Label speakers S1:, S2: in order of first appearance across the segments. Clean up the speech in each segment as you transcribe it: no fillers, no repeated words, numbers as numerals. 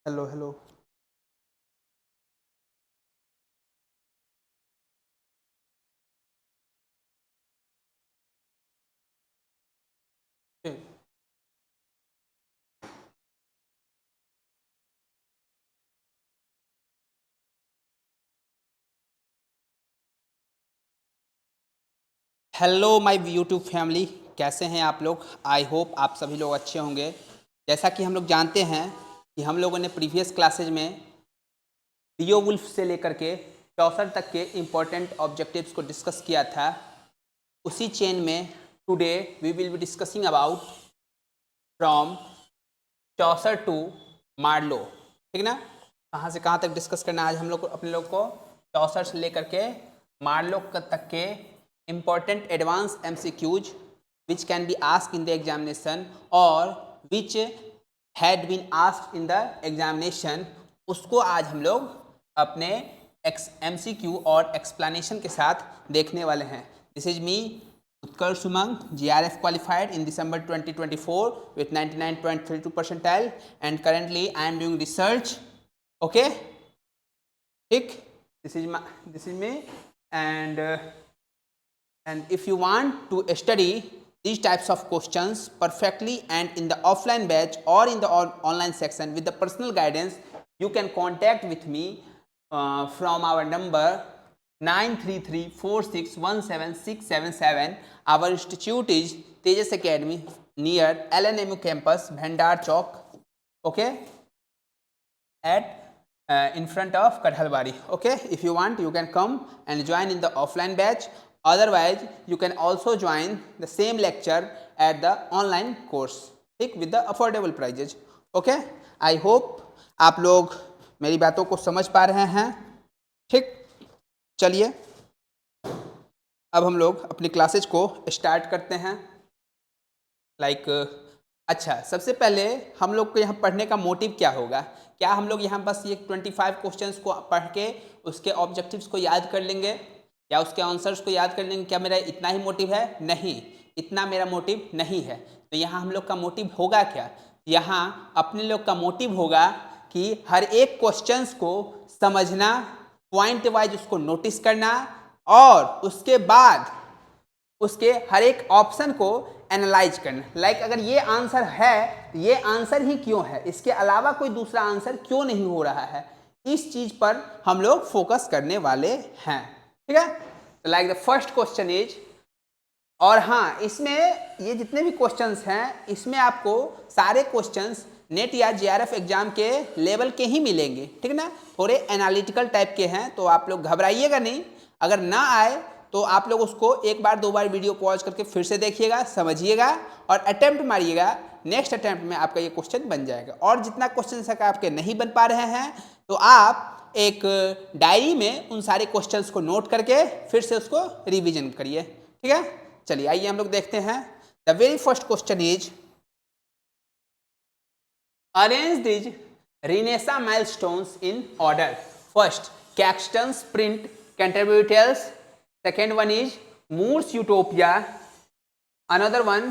S1: Hello hello. Hello my YouTube family, कैसे हैं आप लोग? आई होप आप सभी लोग अच्छे होंगे। जैसा कि हम लोग जानते हैं कि हम लोगों ने प्रीवियस क्लासेज में बियोवुल्फ से लेकर के चौसठ तक के इम्पोर्टेंट ऑब्जेक्टिव्स को डिस्कस किया था। उसी चेन में today we will be discussing about from चौसठ टू मार्लो। ठीक ना? कहाँ से कहाँ तक डिस्कस करना है आज हम लोग को, अपने लोग को चौसठ से लेकर के मार्लो तक के important advanced MCQs which can be asked in the examination or which had been asked in the examination, उसको आज हम लोग अपने MCQ और explanation के साथ देखने वाले हैं। This is me, Utkarsh Umang, GRF qualified in December 2024 with 99.32 percentile and currently I am doing research. Okay, ठीक, this is me and if you want to study these types of questions perfectly and in the offline batch or in the online section with the personal guidance, you can contact with me from our number 9334617677. Our institute is Tejas Academy near LNMU campus, Bhandar Chowk, okay, at in front of Kadhalbari. Okay, if you want you can come and join in the offline batch, otherwise you can also join the same lecture at the online course, ठीक, with the affordable prices. Okay, I hope आप लोग मेरी बातों को समझ पा रहे हैं। ठीक, चलिए अब हम लोग अपनी क्लासेज को स्टार्ट करते हैं। अच्छा, सबसे पहले हम लोग को यहाँ पढ़ने का मोटिव क्या होगा? क्या हम लोग यहाँ बस ये 25 क्वेश्चंस को पढ़ के उसके ऑब्जेक्टिव्स को याद कर लेंगे या उसके आंसर्स को याद कर लेंगे? क्या मेरा इतना ही मोटिव है? नहीं, इतना मेरा मोटिव नहीं है। तो यहाँ हम लोग का मोटिव होगा क्या? यहाँ अपने लोग का मोटिव होगा कि हर एक क्वेश्चंस को समझना, पॉइंट वाइज उसको नोटिस करना और उसके बाद उसके हर एक ऑप्शन को एनालाइज करना। अगर ये आंसर है तो ये आंसर ही क्यों है, इसके अलावा कोई दूसरा आंसर क्यों नहीं हो रहा है, इस चीज पर हम लोग फोकस करने वाले हैं। ठीक है, तो द फर्स्ट क्वेश्चन इज, और हाँ, इसमें ये जितने भी क्वेश्चंस हैं इसमें आपको सारे क्वेश्चंस नेट या जेआरएफ एग्जाम के लेवल के ही मिलेंगे। ठीक है ना? थोड़े एनालिटिकल टाइप के हैं, तो आप लोग घबराइएगा नहीं। अगर ना आए तो आप लोग उसको एक बार दो बार वीडियो पॉज करके फिर से देखिएगा, समझिएगा और अटेम्प्ट मारिएगा। नेक्स्ट अटेम्प्ट में आपका ये क्वेश्चन बन जाएगा। और जितना क्वेश्चन आपके नहीं बन पा रहे हैं तो आप एक डायरी में उन सारे क्वेश्चंस को नोट करके फिर से उसको रिविजन करिए। ठीक है, चलिए आइए हम लोग देखते हैं। The very first question is, arrange these renaissance milestones in order. First, Caxton prints Canterbury Tales. Second one is Moore's Utopia. Another one,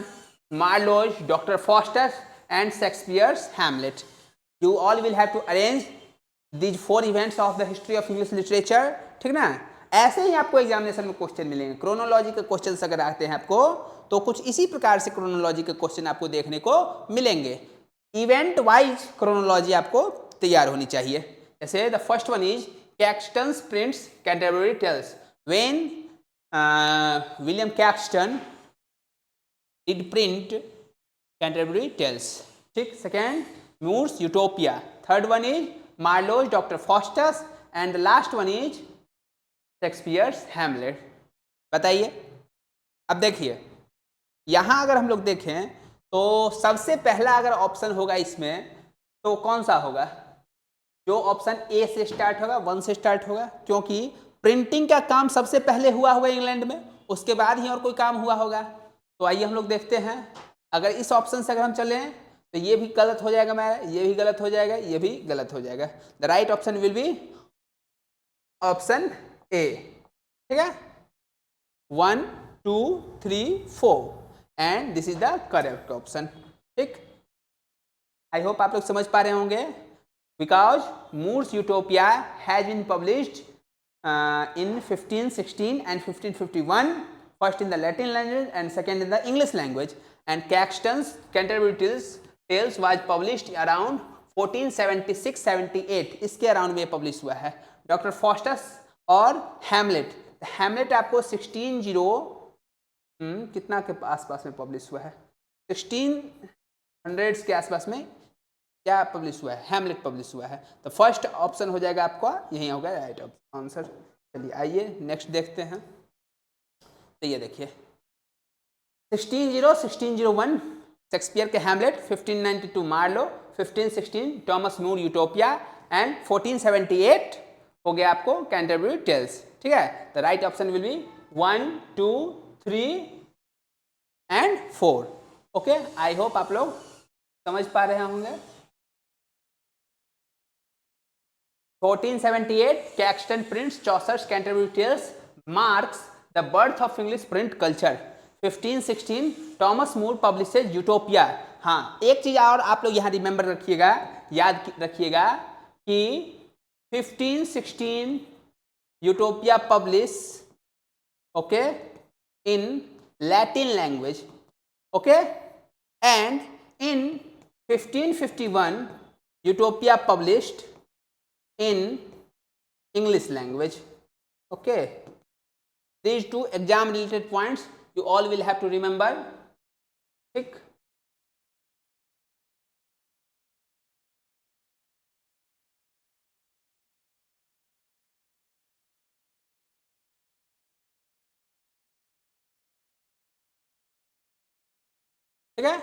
S1: Marlowe's Dr. Faustus and Shakespeare's Hamlet. You all will have to arrange these four events of the history of English literature. ठीक ना? ऐसे ही आपको examination में question मिलेंगे। Chronology के question अगर आते हैं आपको तो कुछ इसी प्रकार से क्रोनोलॉजी के क्वेश्चन आपको देखने को मिलेंगे। इवेंट वाइज क्रोनोलॉजी आपको तैयार होनी चाहिए। जैसे the first one is Caxton prints Canterbury Tales. When William Caxton did print Canterbury Tales. ठीक, second, Moore's Utopia. Third one is Marlowe's Dr. Faustus and the last one is Shakespeare's Hamlet. बताइए। अब देखिए, यहाँ अगर हम लोग देखें तो सबसे पहला अगर ऑप्शन होगा इसमें तो कौन सा होगा? जो ऑप्शन ए से स्टार्ट होगा, 1 से स्टार्ट होगा, क्योंकि प्रिंटिंग का काम सबसे पहले हुआ होगा इंग्लैंड में, उसके बाद ही और कोई काम हुआ होगा। तो आइए हम लोग देखते हैं। अगर इस ऑप्शन से अगर हम चलें तो ये भी गलत हो जाएगा मेरा, ये भी गलत हो जाएगा, ये भी गलत हो जाएगा। The right option will be option A. ठीक है, 1 2 3 4 and this is the correct option. ठीक, आई होप आप लोग समझ पा रहे होंगे because Moore's Utopia has been published in 1516 and 1551, first in the Latin language and second in the English language, and Caxton's Canterbury Tales was published around 1476-78, इसके around में publish हुआ है. डॉक्टर फॉस्टस और हैमलेट आपको 16 कितना के आसपास में पब्लिश हुआ है, 1600 के आसपास में क्या पब्लिश हुआ है, हैमलेट पब्लिश हुआ है. तो फर्स्ट ऑप्शन हो जाएगा आपका, यही होगा राइट आंसर. चलिए आइए नेक्स्ट देखते हैं. तो ये देखिए 1601 शेक्सपियर के Hamlet, 1592 Marlowe, 1516 Thomas More Utopia and 1478 हो गया आपको कैंटरबरी टेल्स. ठीक है, the right option will be 1, 2, 3 and 4. Okay, I hope आप लोग समझ पा रहे होंगे. 1478 Caxton prints Chaucer's Canterbury Tales marks the birth of English print culture. 1516 Thomas More publishes Utopia. हाँ, एक चीज और आप लोग यहाँ रिमेंबर रखिएगा, याद रखिएगा कि 1516 Utopia publish okay in Latin language, okay, and in 1551 Utopia published in English language. Okay, these two exam related points you all will have to remember. ठीक, ठीक है.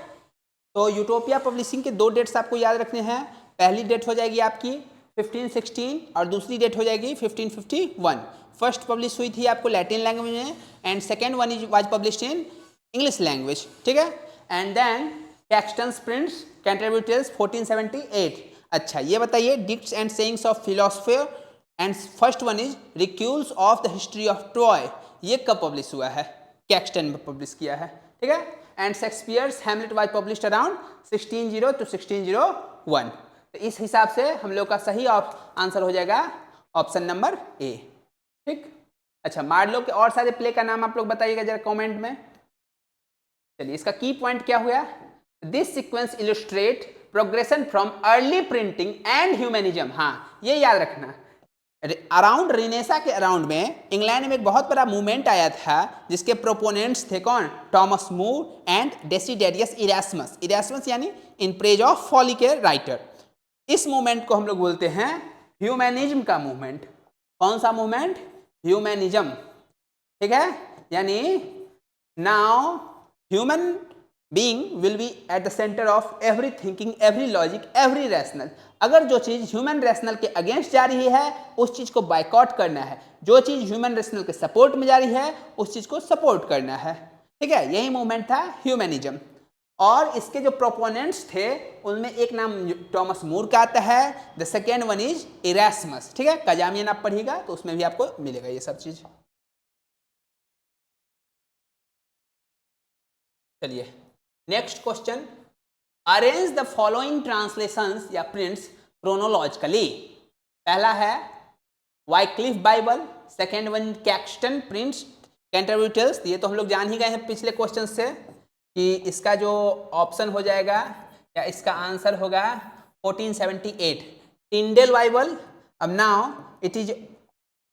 S1: तो यूटोपिया पब्लिशिंग के दो डेट्स आपको याद रखने हैं. पहली डेट हो जाएगी आपकी 1516 और दूसरी डेट हो जाएगी 1551. फर्स्ट पब्लिश हुई थी आपको लैटिन लैंग्वेज में and second one is was published in English language. ठीक है, and then Caxton's prints Canterbury Tales 1478. अच्छा, ये बताइए dictes and sayings of philosopher and first one is recuyells of the history of Troy. ये कब publish हुआ है? Caxton में पब्लिश किया है. ठीक है, and Shakespeare's Hamlet was published around 1600 to 1601. तो इस हिसाब से हम लोग का सही आंसर हो जाएगा ऑप्शन नंबर ए. ठीक, अच्छा मार्लो के और सारे प्ले का नाम आप लोग बताइएगा जरा कमेंट में. चलिए, इसका की पॉइंट क्या हुआ? This sequence illustrate progression from early printing and humanism. हाँ, ये याद रखना. अराउंड रिनेसा के अराउंड में इंग्लैंड में एक बहुत बड़ा मूवमेंट आया था जिसके प्रोपोनेंट्स थे कौन? Thomas More and Desiderius Erasmus. Erasmus यानी इन प्रेज ऑफ फॉली के राइटर. इस मूवमेंट को हम लोग बोलते हैं ह्यूमनिज्म का मूवमेंट. कौन सा मूवमेंट? ह्यूमनिज्म. ठीक है, यानी now human being will be at the centre of every thinking, every logic, every rational. अगर जो चीज ह्यूमन रैशनल के अगेंस्ट जा रही है उस चीज को बायकॉट करना है, जो चीज ह्यूमन रैशनल के सपोर्ट में जा रही है उस चीज को सपोर्ट करना है. ठीक है, यही मूवमेंट था ह्यूमनिज्म. और इसके जो प्रोपोनेंट्स थे उनमें एक नाम थॉमस मूर का आता है, the second one is Erasmus. ठीक है, कजामियन आप पढ़िएगा तो उसमें भी आपको मिलेगा ये सब चीज. चलिए next question. Arrange the following translations या प्रिंट्स क्रोनोलॉजिकली. पहला है Wycliffe Bible, second one Caxton prints Canterbury Tales. ये तो हम लोग जान ही गए हैं पिछले क्वेश्चन से कि इसका जो ऑप्शन हो जाएगा या इसका आंसर होगा 1478 टिंडेल बाइबल. अब now it is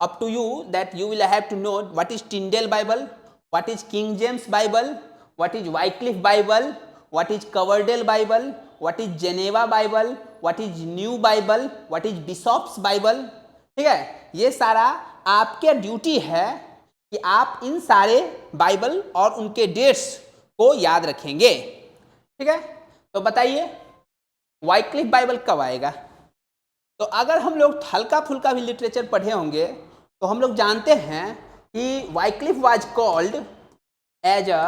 S1: up to you that you will have to know what is Tyndale Bible, what is King James Bible, what is Wycliffe Bible, what is Coverdale Bible, what is Geneva Bible, what is new Bible, what is Bishops' Bible. ठीक है, ये सारा आपके duty है कि आप इन सारे Bible और उनके डेट्स को याद रखेंगे. ठीक है, तो बताइए वाइक्लिफ बाइबल कब आएगा? तो अगर हम लोग हल्का फुल्का भी लिटरेचर पढ़े होंगे तो हम लोग जानते हैं कि Wycliffe was called as a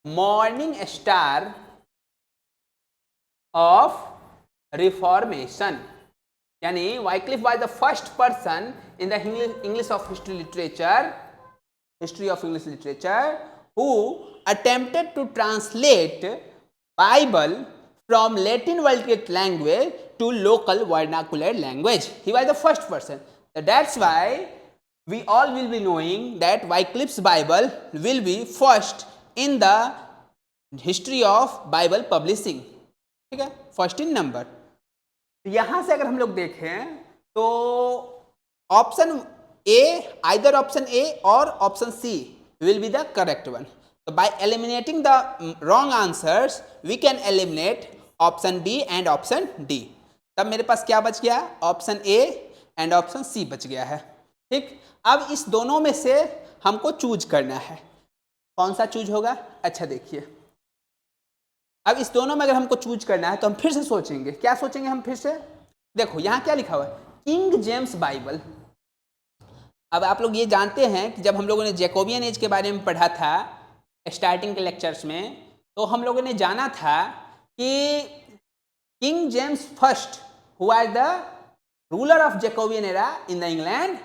S1: morning star of reformation. यानी Wycliffe was the first person in the English of history literature, history of English literature, who attempted to translate Bible from Latin Vulgate language to local vernacular language. He was the first person. So that's why we all will be knowing that Wycliffe's Bible will be first in the history of Bible publishing. ठीक है, first in number. यहां से अगर हम लोग देखें तो option A, either option A और option C will be the correct one. So by eliminating the wrong answers, we can eliminate option B and option D. तब मेरे पास क्या बच गया? Option A and option C बच गया है. ठीक, अब इस दोनों में से हमको चूज करना है. कौन सा चूज होगा? अच्छा देखिए, अब इस दोनों में अगर हमको चूज करना है तो हम फिर से सोचेंगे. क्या सोचेंगे हम फिर से? देखो यहाँ क्या लिखा हुआ है, किंग जेम्स बाइबल. अब आप लोग ये जानते हैं कि जब हम लोगों ने जैकोबियन एज के बारे में पढ़ा था स्टार्टिंग के लेक्चर्स में, तो हम लोगों ने जाना था कि King James first who are the ruler of Jacobean era in the England,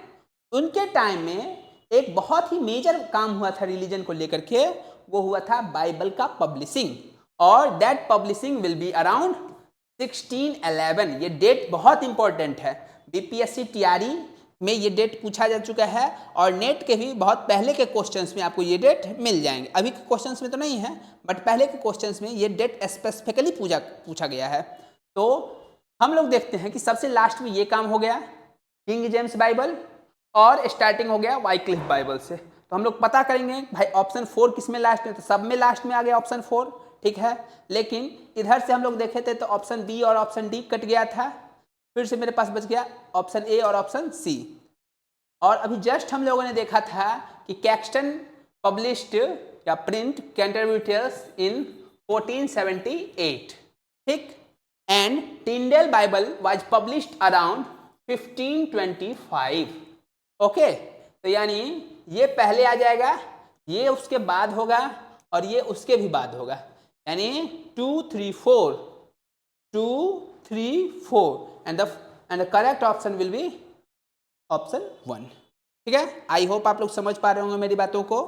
S1: उनके टाइम में एक बहुत ही मेजर काम हुआ था रिलीजन को लेकर के. वो हुआ था बाइबल का पब्लिशिंग, और that publishing will be around 1611. ये डेट बहुत इंपॉर्टेंट है. बीपीएससी टीआरई में ये डेट पूछा जा चुका है, और नेट के भी बहुत पहले के क्वेश्चंस में आपको ये डेट मिल जाएंगे. अभी के क्वेश्चंस में तो नहीं है, बट पहले के क्वेश्चंस में ये डेट स्पेसिफिकली पूछा गया है. तो हम लोग देखते हैं कि सबसे लास्ट में ये काम हो गया किंग जेम्स बाइबल, और स्टार्टिंग हो गया वाइक्लिफ बाइबल से. तो हम लोग पता करेंगे भाई ऑप्शन 4 किस में लास्ट में, तो सब में लास्ट में आ गया ऑप्शन 4. ठीक है, लेकिन इधर से हम लोग देखे थे तो ऑप्शन बी और ऑप्शन डी कट गया था. फिर से मेरे पास बच गया ऑप्शन ए और ऑप्शन सी. और अभी जस्ट हम लोगों ने देखा था कि कैक्सटन पब्लिश्ड या प्रिंट कैंटरबरी टेल्स इन 1478. ठीक, and Tyndale Bible was published around 1525. Okay, तो यानी ये पहले आ जाएगा, ये उसके बाद होगा, और ये उसके भी बाद होगा. यानी 2 3 4 2 3 4 and the correct option will be option 1. ठीक है, आई होप आप लोग समझ पा रहे होंगे मेरी बातों को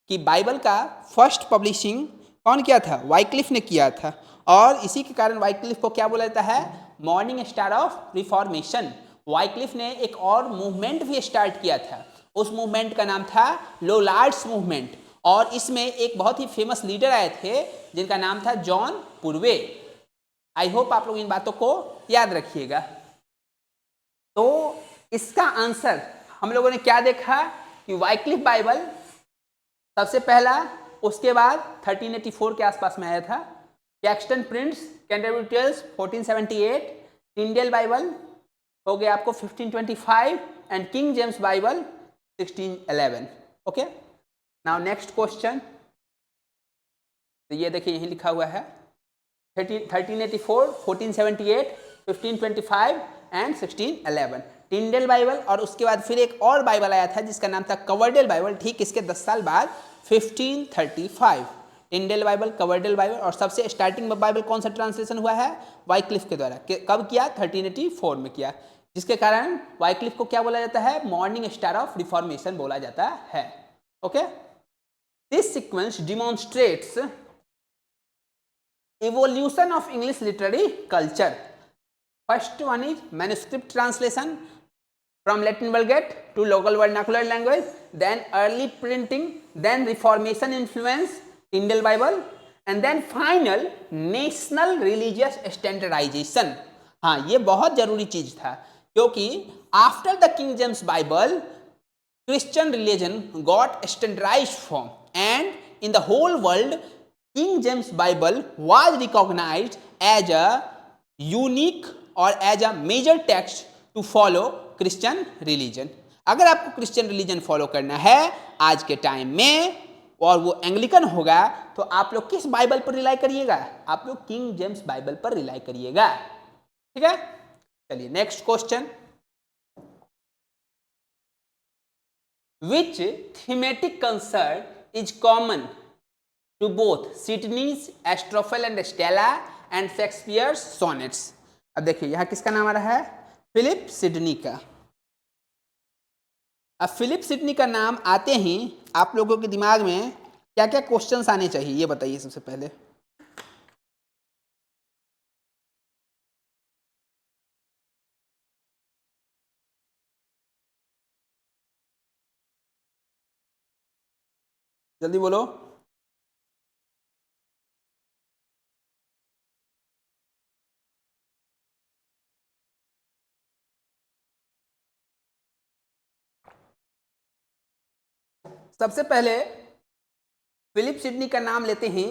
S1: कि बाइबल का फर्स्ट पब्लिशिंग कौन किया था? वाइक्लिफ ने किया था, और इसी के कारण वाइक्लिफ को क्या बोला जाता है? Morning star of reformation. Wycliffe ने एक और मूवमेंट भी स्टार्ट किया था. उस मूवमेंट का नाम था लोलार्ड्स मूवमेंट, और इसमें एक बहुत ही फेमस लीडर आए थे जिनका नाम था जॉन पुरवे. आई होप आप लोग इन बातों को याद रखिएगा. तो इसका आंसर हम लोगों ने क्या देखा कि वाइक्लिफ बाइबल सबसे पहला, उसके बाद 1384 के आसपास में आया था. Caxton prints Canterbury Tales 1478, Tyndale Bible हो गया आपको 1525, and King James Bible 1611. Okay, now next question. तो ये देखिए यही लिखा हुआ है 1384, 1478, 1525 एंड 1611 टिंडेल बाइबल. और उसके बाद फिर एक और बाइबल आया था जिसका नाम था कवरडेल बाइबल, ठीक इसके 10 साल बाद 1535. टिंडेल बाइबल, कवरडेल बाइबल, और सबसे स्टार्टिंग में बाइबल कौन सा ट्रांसलेशन हुआ है? वाइक्लिफ के द्वारा. कब किया? 1384 में किया, जिसके कारण वाइक्लिफ को क्या बोला जाता है? मॉर्निंग स्टार ऑफ रिफॉर्मेशन बोला जाता है. Okay, this sequence demonstrates evolution of English literary culture. First one is manuscript translation from Latin Vulgate to local vernacular language, then early printing, then Reformation influence, Tyndale Bible, and then final national religious standardization. हाँ, ये बहुत जरूरी चीज था, क्योंकि after the King James Bible, Christian religion got standardized form, and in the whole world King James Bible was recognized as a unique or as a major text to follow Christian religion. अगर आपको Christian religion follow करना है आज के time में, और वो Anglican होगा, तो आप लोग किस बाइबल पर रिलाई करिएगा? आप लोग किंग जेम्स बाइबल पर रिलाई करिएगा. ठीक है, चलिए next question. Which thematic concert is common to both Sidney's Astrophel and Stella and Shakespeare's sonnets? अब देखिए यहाँ किसका नाम आ रहा है? फिलिप सिडनी का. अब फिलिप सिडनी का नाम आते ही आप लोगों के दिमाग में क्या क्या क्वेश्चंस आने चाहिए ये बताइए सबसे पहले. जल्दी बोलो। सबसे पहले फिलिप सिडनी का नाम लेते ही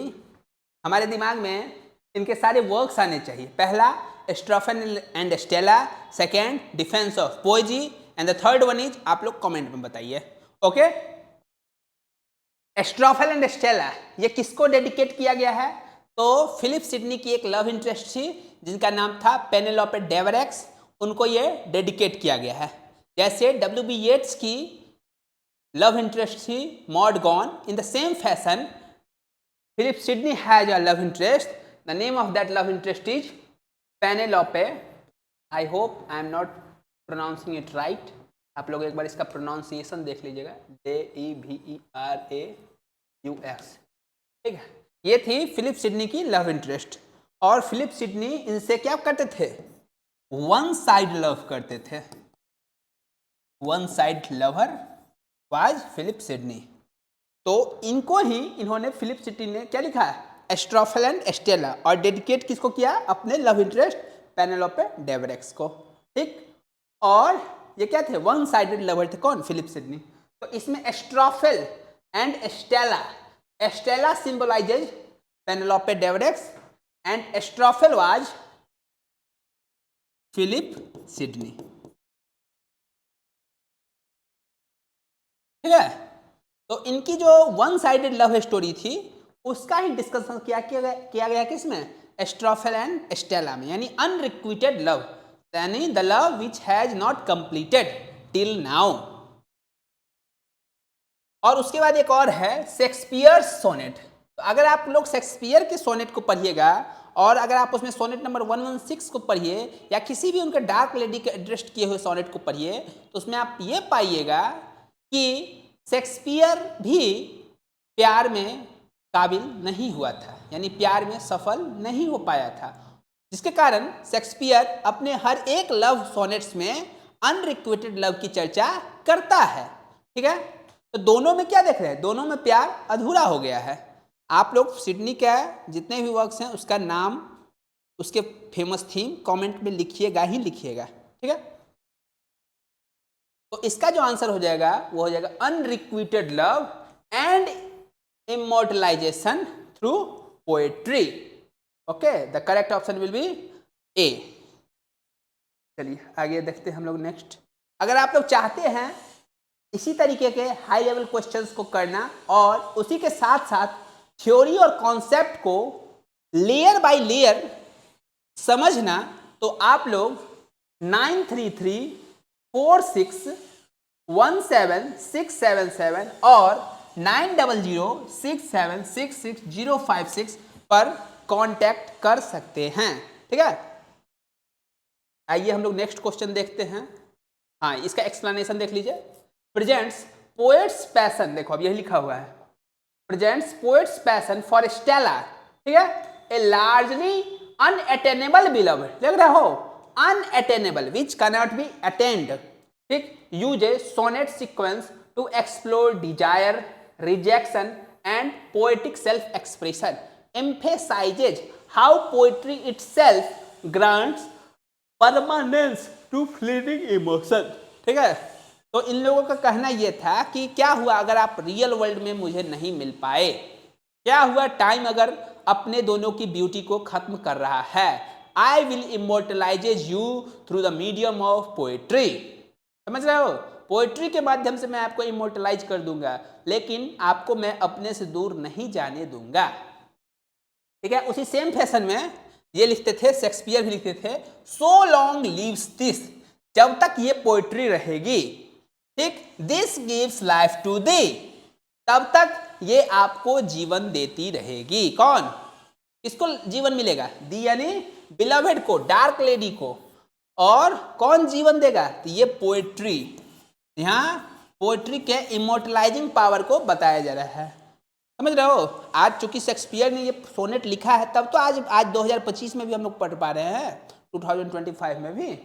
S1: हमारे दिमाग में इनके सारे वर्क्स आने चाहिए। पहला Astrophel and Stella, second defence of poesy, and the third one is, आप लोग कमेंट में बताइए। ओके, एस्ट्रोफेन एंड स्टेला ये किसको डेडिकेट किया गया है? तो फिलिप सिडनी की एक लव इंटरेस्ट थी जिनका नाम था पेनेलोपे डेवरेक्स, उनको ये डेडिकेट किया गया है। जैसे W.B. येट्स की लव इंटरेस्ट थी mod gone, in the same fashion Philip Sidney has a love interest. The name of that love interest is Penelope. I hope I am not pronouncing it right. आप लोग एक बार इसका pronunciation देख लीजिएगा, Deverax। ठीक है, ये थी फिलिप सिडनी की लव इंटरेस्ट। और फिलिप सिडनी इनसे क्या करते थे? वन साइड लव करते थे। One side lover was Philip Sidney. तो इनको ही इन्होंने फिलिप सिडनी ने क्या लिखा है? एस्ट्रोफेन एंड स्टेला, और डेडिकेट किसको किया? अपने लव इंटरेस्ट पेनेलोपे डेवरेक्स को। ठीक, और ये क्या थे? वन साइडेड लवर थे। कौन? Philip Sidney. तो इसमें Astrophel and Stella, Stella symbolizes Penelope Devereux and Astrophel was Philip Sidney. ठीक है, तो इनकी जो वन साइडेड लव स्टोरी थी उसका ही डिस्कशन किया गया किसमें? एस्ट्रोफेल एंड स्टेला में, यानी अनरिक्विटेड लव, यानी the love which has not completed till now. और उसके बाद एक और है शेक्सपियर सोनेट। तो अगर आप लोग शेक्सपियर के सोनेट को पढ़िएगा और अगर आप उसमें सोनेट नंबर 116 को पढ़िए या किसी भी उनके डार्क लेडी के एड्रेस किए हुए सोनेट को पढ़िए, तो उसमें आप ये पाइएगा कि शेक्सपियर भी प्यार में काबिल नहीं हुआ था, यानी प्यार में सफल नहीं हो पाया था, जिसके कारण शेक्सपियर अपने हर एक लव सोनेट्स में अनरिक्विटेड लव की चर्चा करता है। ठीक है, तो दोनों में क्या देख रहे हैं? दोनों में प्यार अधूरा हो गया है। आप लोग सिडनी का जितने भी वर्क्स हैं उसका नाम, उसके फेमस थीम कमेंट में लिखिएगा ही लिखिएगा। ठीक है, तो इसका जो आंसर हो जाएगा वो हो जाएगा unrequited love and immortalization through poetry. Okay, the correct option will be A. चलिए आगे देखते हैं हम लोग नेक्स्ट। अगर आप लोग चाहते हैं इसी तरीके के हाई लेवल क्वेश्चंस को करना और उसी के साथ साथ थ्योरी और कॉन्सेप्ट को लेयर बाय लेयर समझना, तो आप लोग 9334617677 और 9006766056 पर कांटेक्ट कर सकते हैं। ठीक है, आइए हम लोग नेक्स्ट क्वेश्चन देखते हैं। हाँ, इसका एक्सप्लेनेशन देख लीजिए। प्रेजेंट्स पोएट्स पैशन, देखो अब यही लिखा हुआ है, presents poet's passion for Stella. ठीक है, ए लार्जली अनअटेनेबल बिलव्ड, देख रहे हो, unattainable which cannot be attained. ठीक, use a sonnet sequence to explore desire, rejection and poetic self expression, emphasizes how poetry itself grants permanence to fleeting emotion। ठीक है, तो इन लोगों का कहना यह था कि क्या हुआ अगर आप रियल वर्ल्ड में मुझे नहीं मिल पाए, क्या हुआ टाइम अगर अपने दोनों की ब्यूटी को खत्म कर रहा है, I will immortalizes you through the medium of poetry. समझ रहे हो, पोएट्री के माध्यम से मैं आपको इमोर्टलाइज कर दूंगा, लेकिन आपको मैं अपने से दूर नहीं जाने दूंगा। ठीक है, उसी सेम फैशन में ये लिखते थे, शेक्सपियर भी लिखते थे, सो लॉन्ग लिव्स दिस, जब तक ये पोएट्री रहेगी, ठीक, this gives life to the, तब तक ये आपको जीवन देती रहेगी। कौन? किसको जीवन मिलेगा? दी यानी बिलवेड को, डार्क लेडी को। और कौन जीवन देगा? तो ये पोएट्री। यहाँ पोएट्री के इमोर्टलाइजिंग पावर को बताया जा रहा है। समझ रहे हो, आज चूंकि शेक्सपियर ने ये सोनेट लिखा है तब तो आज 2025 में भी हम लोग पढ़ पा रहे हैं, 2025 में भी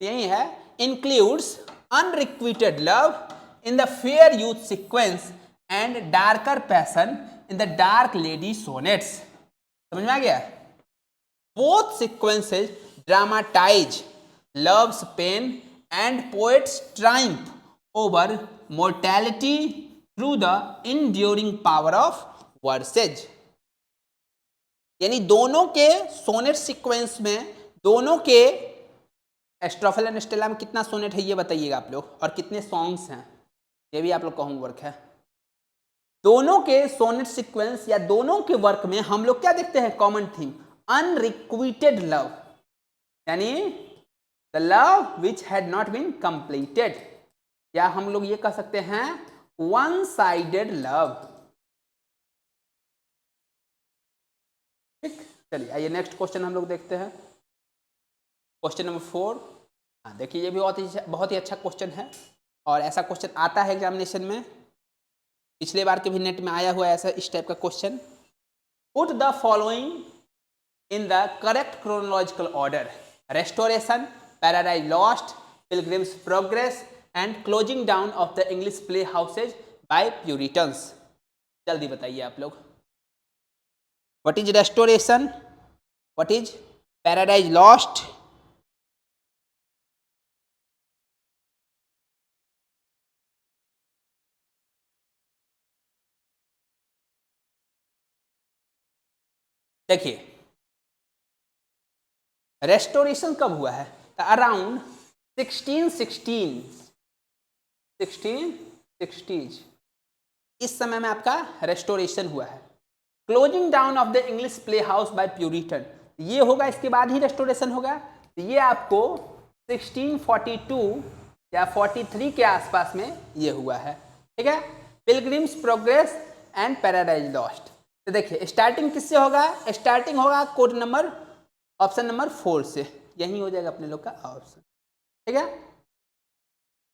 S1: यही है। Includes unrequited love in the fair youth sequence and darker passion in the dark lady sonnets. समझ में आ गया? Both sequences dramatize love's pain and poet's triumph over mortality through the enduring power of verses. यानी दोनों के sonnet sequence में, दोनों के एस्ट्रोफिल एंड स्टेला में कितना सोनेट है ये बताइएगा आप लोग, और कितने सॉन्ग्स हैं ये भी आप लोग का होमवर्क है। दोनों के सोनेट सीक्वेंस या दोनों के वर्क में हम लोग क्या देखते हैं? कॉमन थीम अनरिक्विटेड लव, यानी the love which had not been completed, या हम लोग ये कह सकते हैं वन साइडेड लव। ठीक, चलिए आइए नेक्स्ट क्वेश्चन हम लोग देखते हैं। Question number 4। हाँ देखिए, ये भी बहुत ही अच्छा क्वेश्चन है, और ऐसा क्वेश्चन आता है एग्जामिनेशन में, पिछले बार के भी नेट में आया हुआ है ऐसा इस टाइप का question. Put the following in the correct chronological order: restoration, paradise lost, pilgrim's progress and closing down of the English play houses by Puritans. जल्दी बताइए आप लोग, what is restoration, what is paradise lost, देखिए restoration कब हुआ है? Around 1660s, इस समय में आपका रेस्टोरेशन हुआ है। Closing down of the English play house bye Puritan, ये होगा, इसके बाद ही रेस्टोरेशन होगा। तो ये आपको 1642 या 43 के आसपास में ये हुआ है। ठीक है, pilgrims progress and paradise lost. तो देखिए स्टार्टिंग किससे होगा? स्टार्टिंग होगा कोड नंबर ऑप्शन नंबर 4 से, यही हो जाएगा अपने लोग का ऑप्शन। ठीक है,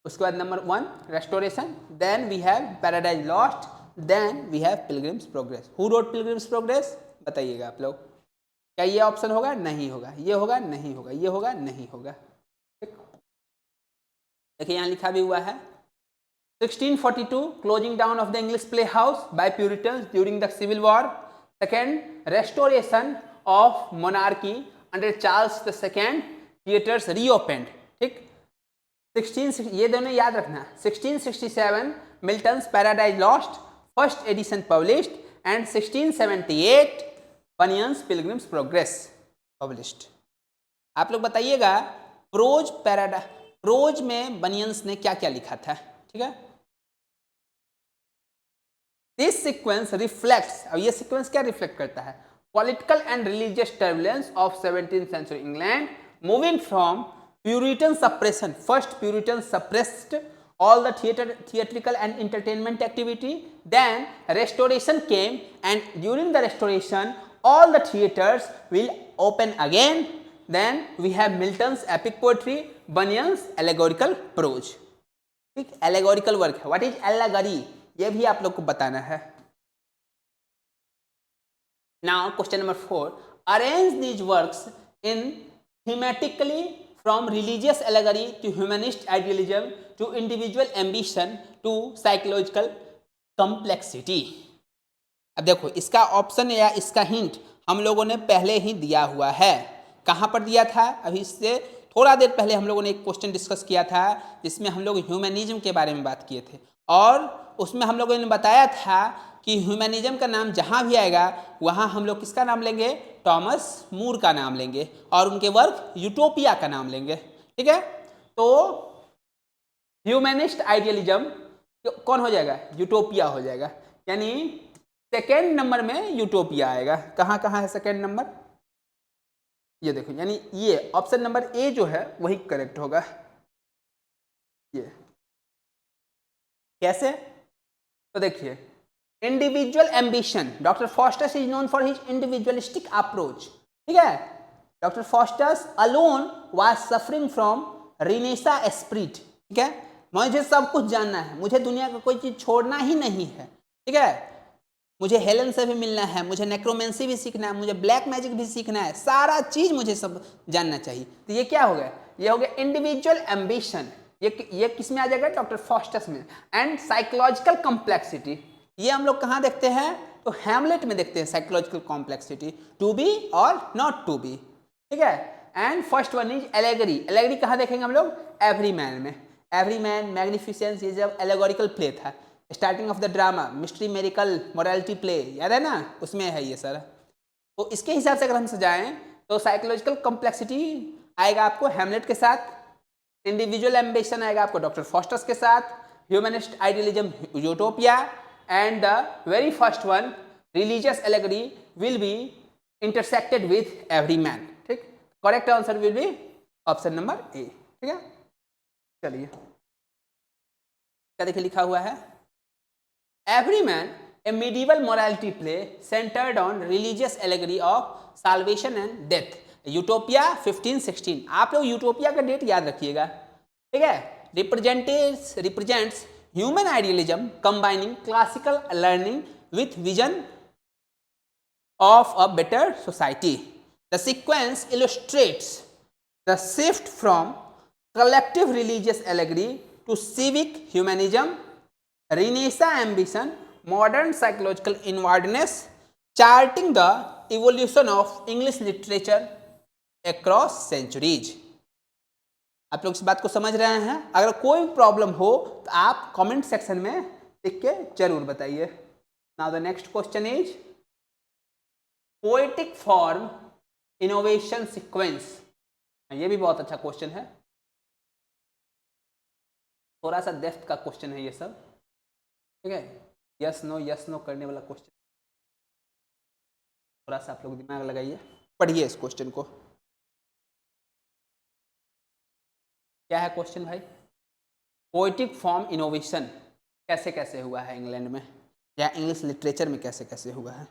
S1: उसके बाद number 1 restoration, then we have paradise lost, then we have pilgrim's progress. Who wrote pilgrim's progress? बताइएगा आप लोग, क्या ये ऑप्शन होगा? नहीं होगा। ये होगा? नहीं होगा। ये होगा? नहीं होगा। ठीक, देखिए यहाँ लिखा भी हुआ है 1642 closing down of the English play house by Puritans during the civil war. Second, restoration of monarchy under Charles the second, theatres reopened. ठीक, 16, ये दोनों याद रखना। 1667 Milton's Paradise Lost first edition published, and 1678 Bunyan's Pilgrim's Progress published. आप लोग बताइएगा pros में बनियंस ने क्या क्या लिखा था? ठीक है, दिस सीक्वेंस रिफ्लेक्ट्स, अब ये सीक्वेंस क्या रिफ्लेक्ट करता है? Political and religious turbulence of 17th century England, moving from Puritan suppression. First, Puritan suppressed all the theatrical and entertainment activity. Then, Restoration came, and during the Restoration, all the theaters will open again. Then, we have Milton's epic poetry, Bunyan's allegorical prose. ठीक, allegorical work है. What is allegory? ये भी आप लोग को बताना है. Now, question number 4. Arrange these works in thematically from religious allegory to humanist idealism to individual ambition to psychological complexity. अब देखो इसका ऑप्शन या इसका हिंट हम लोगों ने पहले ही दिया हुआ है। कहाँ पर दिया था? अभी इससे थोड़ा देर पहले हम लोगों ने एक क्वेश्चन डिस्कस किया था जिसमें हम लोग ह्यूमनिज्म के बारे में बात किए थे, और उसमें हम लोगों ने बताया था कि ह्यूमनिज्म का नाम जहाँ भी आएगा वहाँ हम लोग किसका नाम लेंगे? टॉमस मूर का नाम लेंगे, और उनके वर्क यूटोपिया का नाम लेंगे। ठीक है, तो ह्यूमनिस्ट आइडियलिज्म कौन हो जाएगा? यूटोपिया हो जाएगा, यानी सेकेंड नंबर में यूटोपिया आएगा। कहाँ कहाँ है सेकेंड नंबर? ये देखो, यानी ये ऑप्शन नंबर ए जो है वही करेक्ट होगा। ये कैसे? तो देखिए, individual ambition, doctor Faustus is known for his individualistic approach. ठीक है, doctor Faustus alone was suffering from renaissance Esprit. ठीक है, मुझे सब कुछ जानना है, मुझे दुनिया का कोई चीज छोड़ना ही नहीं है। ठीक है, मुझे हेलन से भी मिलना है, मुझे नेक्रोमेंसी भी सीखना है, मुझे ब्लैक मैजिक भी सीखना है, सारा चीज मुझे सब जानना चाहिए। तो ये क्या हो गया? ये हो गया इंडिविजुअल एम्बिशन। ये किस में आ जाएगा? डॉक्टर फॉस्टस में। एंड साइकोलॉजिकल कॉम्प्लेक्सिटी, ये हम लोग कहाँ देखते हैं, तो हैमलेट में देखते हैं साइकोलॉजिकल कॉम्प्लेक्सिटी, टू बी और नॉट टू बी, ठीक है। And first one is allegory. Allegory कहाँ देखेंगे हम लोग, एवरीमैन में। एवरीमैन, मैग्निफिसेंस, ये जब एलेगोरिकल प्ले था, starting of the drama, mystery, miracle, morality play, याद है ना, उसमें है ये सर। तो इसके हिसाब से अगर हम सजाएं तो साइकोलॉजिकल कॉम्प्लेक्सिटी आएगा आपको हैमलेट के साथ, इंडिविजुअल एम्बिशन आएगा आपको डॉक्टर फॉस्टर्स के साथ, humanist idealism Utopia, and the very first one religious allegory will be intersected with Everyman, ठीक। Correct answer will be option number A, ठीक है। चलिए क्या देखिए लिखा हुआ है, Everyman a medieval morality play centered on religious allegory of salvation and death, utopia 1516। आप लोग यूटोपिया का डेट याद रखिएगा, ठीक है। Represents human idealism combining classical learning with vision of a better society. The sequence illustrates the shift from collective religious allegory to civic humanism, Renaissance ambition, modern psychological inwardness, charting the evolution of English literature across centuries. आप लोग इस बात को समझ रहे हैं? अगर कोई प्रॉब्लम हो तो आप कमेंट सेक्शन में लिख के जरूर बताइए। Now the next question is poetic form innovation sequence. ये भी बहुत अच्छा क्वेश्चन है, थोड़ा सा डेप्थ का क्वेश्चन है ये सब, ठीक है। यस नो करने वाला क्वेश्चन, थोड़ा सा आप लोग दिमाग लगाइए, पढ़िए इस क्वेश्चन को। क्या है क्वेश्चन भाई, पोएटिक फॉर्म इनोवेशन कैसे कैसे हुआ है इंग्लैंड में, या इंग्लिश लिटरेचर में कैसे कैसे हुआ है,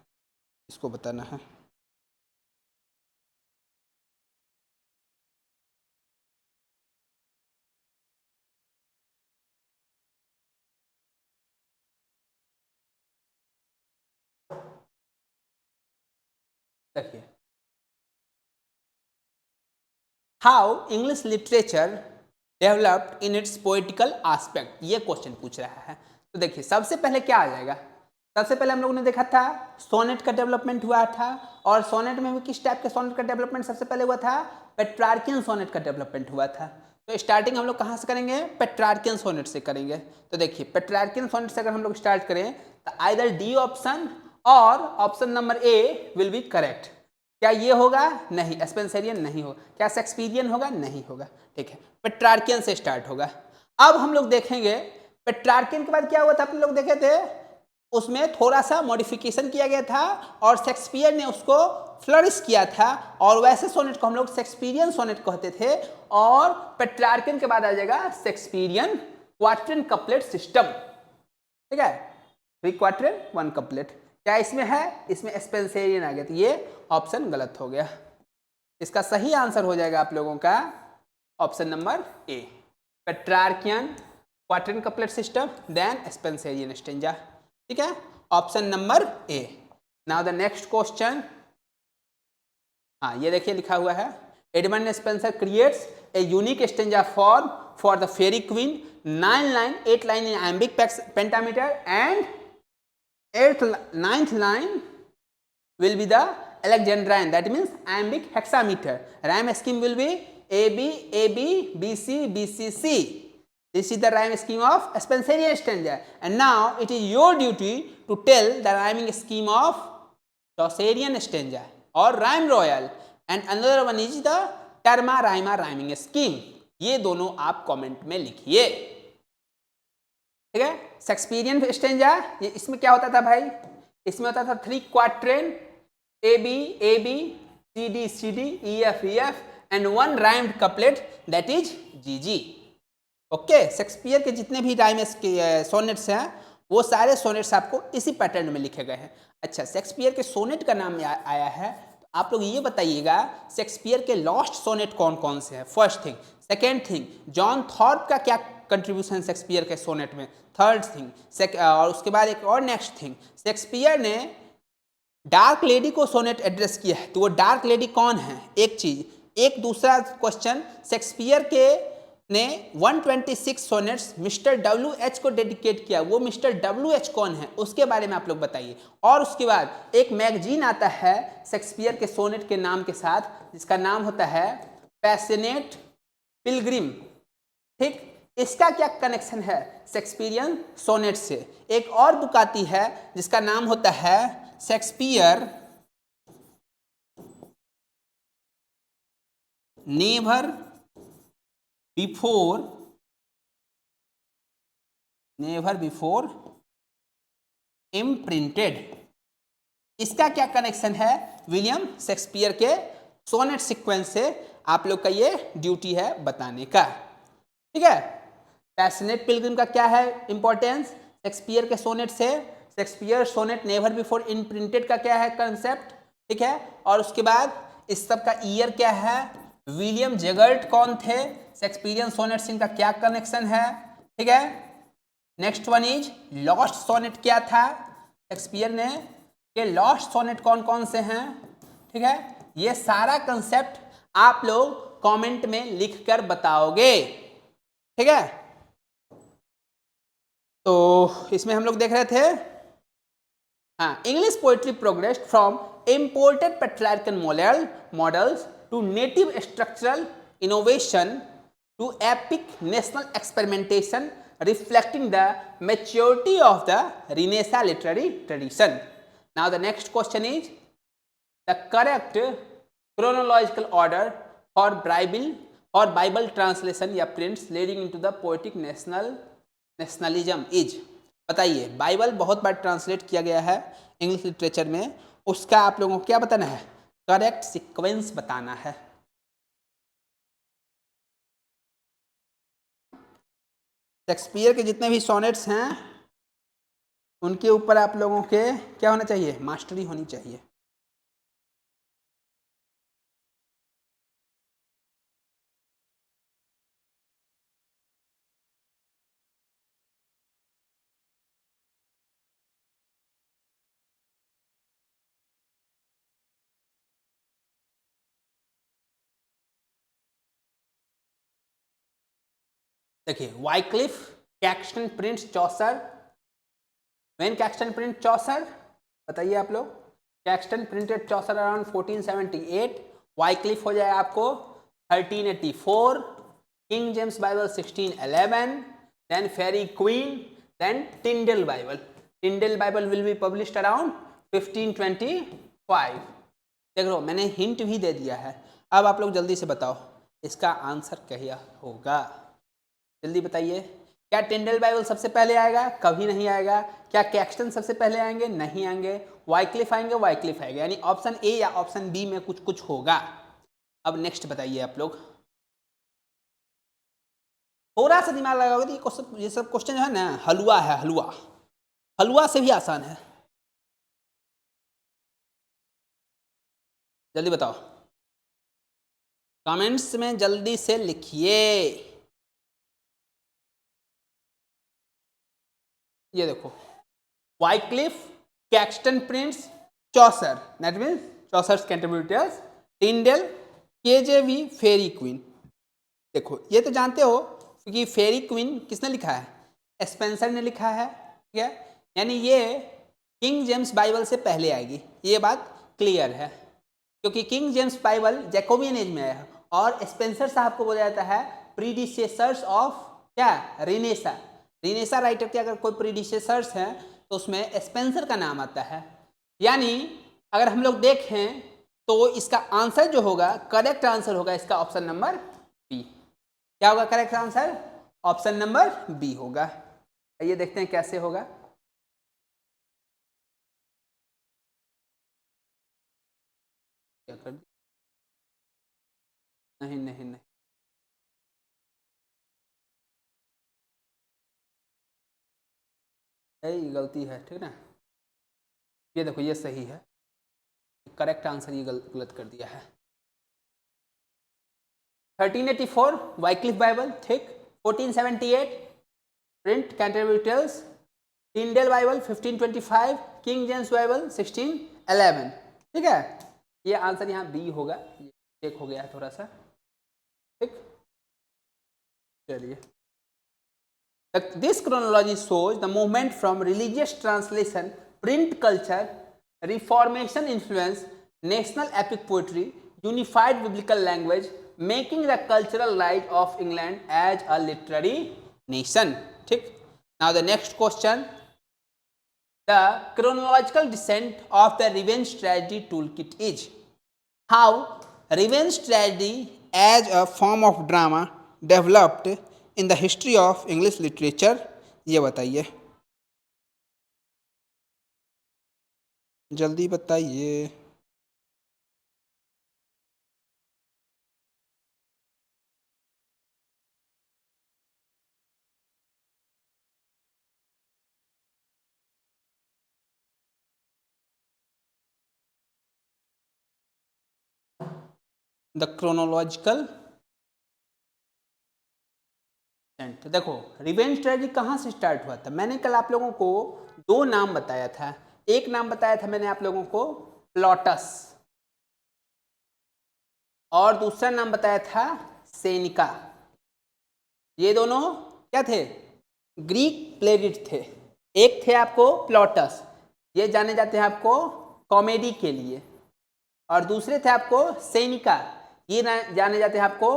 S1: इसको बताना है। देखिए, how English literature developed in its poetical aspect, ये क्वेश्चन पूछ रहा है। तो देखिए सबसे पहले क्या आ जाएगा, सबसे पहले हम लोगों ने देखा था सोनेट का डेवलपमेंट हुआ था, और सोनेट में भी किस टाइप के सोनेट का डेवलपमेंट सबसे पहले हुआ था, पेट्रार्कियन सोनेट का डेवलपमेंट हुआ था। तो स्टार्टिंग हम लोग कहाँ से करेंगे, पेट्रार्कियन सोनेट से करेंगे। तो देखिए पेट्रार्कियन सोनेट से अगर हम लोग स्टार्ट करें तो आइदर डी ऑप्शन और option number A will be correct. क्या ये होगा, नहीं। स्पेंसरियन नहीं होगा। क्या शेक्सपियरियन होगा, नहीं होगा, ठीक है। पेट्रार्कियन से स्टार्ट होगा। अब हम लोग देखेंगे पेट्रार्कियन के बाद क्या हुआ था, आप लोग देखे थे, उसमें थोड़ा सा मॉडिफिकेशन किया गया था और शेक्सपियर ने उसको फ्लरिश किया था, और वैसे सोनेट को हम लोग शेक्सपियरियन सोनेट कहते थे। और पेट्रार्कियन के बाद आ जाएगा शेक्सपियरियन क्वार्टेन कपलेट सिस्टम, ठीक है। 3 क्वार्टेन 1 कपलेट। क्या इसमें है, इसमें स्पेंसरियन आ गया, तो ये ऑप्शन गलत हो गया। इसका सही आंसर हो जाएगा आप लोगों का option number A, Petrarchan quatrain couplet system then Spenserian stanza, ठीक है। Option number A. Now the next question, हाँ ये देखिए लिखा हुआ है, Edmund Spenser creates a unique stanza form for the Faerie Queene, 9 line 8 line in iambic pentameter and 9th line will be the Alexandrine, that means iambic hexameter. Rhyme scheme will be AB AB BC BCC. This is the rhyme scheme of Spenserian stanza, and now it is your duty to tell the rhyming scheme of Chaucerian stanza or rhyme royal, and another one is the terma rhyma rhyming scheme. ये दोनों आप comment में लिखिए, ठीक है। Shakespearean stanza, ये इसमें क्या होता था भाई, इसमें होता था 3 quatrain A B C D E F and 1 rhymed couplet that is G G, okay. Shakespeare के जितने भी राइम सोनेट्स हैं वो सारे सोनेट्स आपको इसी पैटर्न में लिखे गए हैं। अच्छा, शेक्सपियर के सोनेट का नाम आया है, तो आप लोग ये बताइएगा शेक्सपियर के लॉस्ट सोनेट कौन कौन से हैं, first thing. Second thing, John Thorpe का क्या कंट्रीब्यूशन शेक्सपियर के सोनेट में, थर्ड थिंग। और उसके बाद एक और नेक्स्ट थिंग, शेक्सपियर ने डार्क लेडी को सोनेट एड्रेस किया है, तो वो डार्क लेडी कौन है, एक चीज। एक दूसरा क्वेश्चन, शेक्सपियर के ने 126 सोनेट्स मिस्टर WH को डेडिकेट किया। वो मिस्टर WH कौन है उसके बारे में आप लोग बताइए। और उसके बाद एक मैगजीन आता है शेक्सपियर के सोनेट के नाम के साथ, जिसका नाम होता है पैशनेट पिलग्रिम। ठीक, इसका क्या कनेक्शन है शेक्सपियरियन सोनेट से। एक और बुक आती है जिसका नाम होता है शेक्सपियर नेवर बिफोर इम्प्रिंटेड। इसका क्या कनेक्शन है विलियम शेक्सपियर के सोनेट सीक्वेंस से, आप लोग का ये ड्यूटी है बताने का। ठीक है, पैशनेट पिलग्रिम का क्या है इंपॉर्टेंस शेक्सपियर के सोनेट से, Shakespeare sonnet never before imprinted का क्या है कंसेप्ट। ठीक है, और उसके बाद इस सब का ईयर क्या है, विलियम जेगर्ट कौन थे, शेक्सपियरियन सोनेट्स इनका क्या कनेक्शन है। ठीक है, next one is lost sonnet क्या था शेक्सपियर ने, ये लॉस्ट सोनेट कौन कौन से हैं। ठीक है, ये सारा कंसेप्ट आप लोग कमेंट में लिखकर बताओगे। ठीक है, तो इसमें हम लोग देख रहे थे हाँ, English poetry progressed from imported Petrarchan models to native structural innovation to epic national experimentation reflecting the maturity of the Renaissance literary tradition. Now the next question is the correct chronological order for Bible translation या prints leading into the poetic nationalism is। बताइए, Bible बहुत बार translate किया गया है English literature में, उसका आप लोगों को क्या बताना है, करेक्ट सीक्वेंस बताना है। शेक्सपियर के जितने भी सोनेट्स हैं उनके ऊपर आप लोगों के क्या होना चाहिए, मास्टरी होनी चाहिए। देखिए, Wycliffe, Caxton prints Chaucer, when Caxton print Chaucer, बताइए आप लोग, Caxton printed Chaucer around 1478, Wycliffe हो जाए आपको 1384, King James Bible 1611, then Faerie Queene, then Tyndale Bible will be published around 1525। देख लो, मैंने हिंट भी दे दिया है। अब आप लोग जल्दी से बताओ इसका आंसर क्या होगा, जल्दी बताइए। क्या टिंडल बाइबल सबसे पहले आएगा, कभी नहीं आएगा। क्या कैक्सटन सबसे पहले आएंगे, नहीं आएंगे। वाइक्लिफ आएंगे, वाइक्लिफ आएगा, यानी ऑप्शन ए या ऑप्शन बी में कुछ कुछ होगा। अब नेक्स्ट बताइए आप लोग, थोड़ा सा दिमाग लगाओगे तो ये सब क्वेश्चन जो है ना, हलवा है, हलवा से भी आसान है। जल्दी बताओ, कमेंट्स में जल्दी से लिखिए। ये देखो, Wycliffe, Caxton prints, Chaucer, that means Chaucer's Canterbury, Tyndale, KJV, Faerie Queene. देखो, ये तो जानते हो क्योंकि फेरी क्वीन किसने लिखा है, स्पेंसर ने लिखा है। ठीक है, यानी ये किंग जेम्स बाइबल से पहले आएगी, ये बात क्लियर है, क्योंकि king James Bible Jacobian as में आया है और स्पेंसर साहब को बोला जाता है प्रीडिसेसर्स ऑफ क्या, रिनेसा राइटर के अगर कोई प्रीडिसेसर्स हैं तो उसमें स्पेंसर का नाम आता है। यानी अगर हम लोग देखें तो इसका आंसर जो होगा, करेक्ट आंसर होगा इसका ऑप्शन नंबर बी। क्या होगा correct answer, option number B होगा। ये देखते हैं कैसे होगा। क्या कर दी, नहीं नहीं नहीं, ये गलती है, ठीक ना। ये देखो, ये सही है, करेक्ट आंसर ये गलत कर दिया है। 1384 वाइक्लिफ बाइबल, ठीक। 1478 print Canterbury Tales, Tyndale Bible 1525, King James Bible 1611। ठीक है, ये आंसर यहाँ बी होगा, चेक हो गया है थोड़ा सा, ठीक। चलिए, this chronology shows the movement from religious translation, print culture, reformation influence, national epic poetry, unified biblical language, making the cultural rise of England as a literary nation. ठीक. Now the next question, the chronological descent of the revenge tragedy toolkit is how revenge tragedy as a form of drama developed in the history of English literature. ये बताइए, जल्दी बताइए. The chronological, देखो revenge tragedy कहाँ से start हुआ था. मैंने कल आप लोगों को दो नाम बताया था. एक नाम बताया था मैंने आप लोगों को प्लॉटस, और दूसरा नाम बताया था सेनिका. ये दोनों क्या थे? ग्रीक प्लेरिट थे. एक थे आपको प्लॉटस, ये जाने जाते हैं आपको कॉमेडी के लिए, और दूसरे थे आपको सेनिका, ये जाने जाते हैं आपको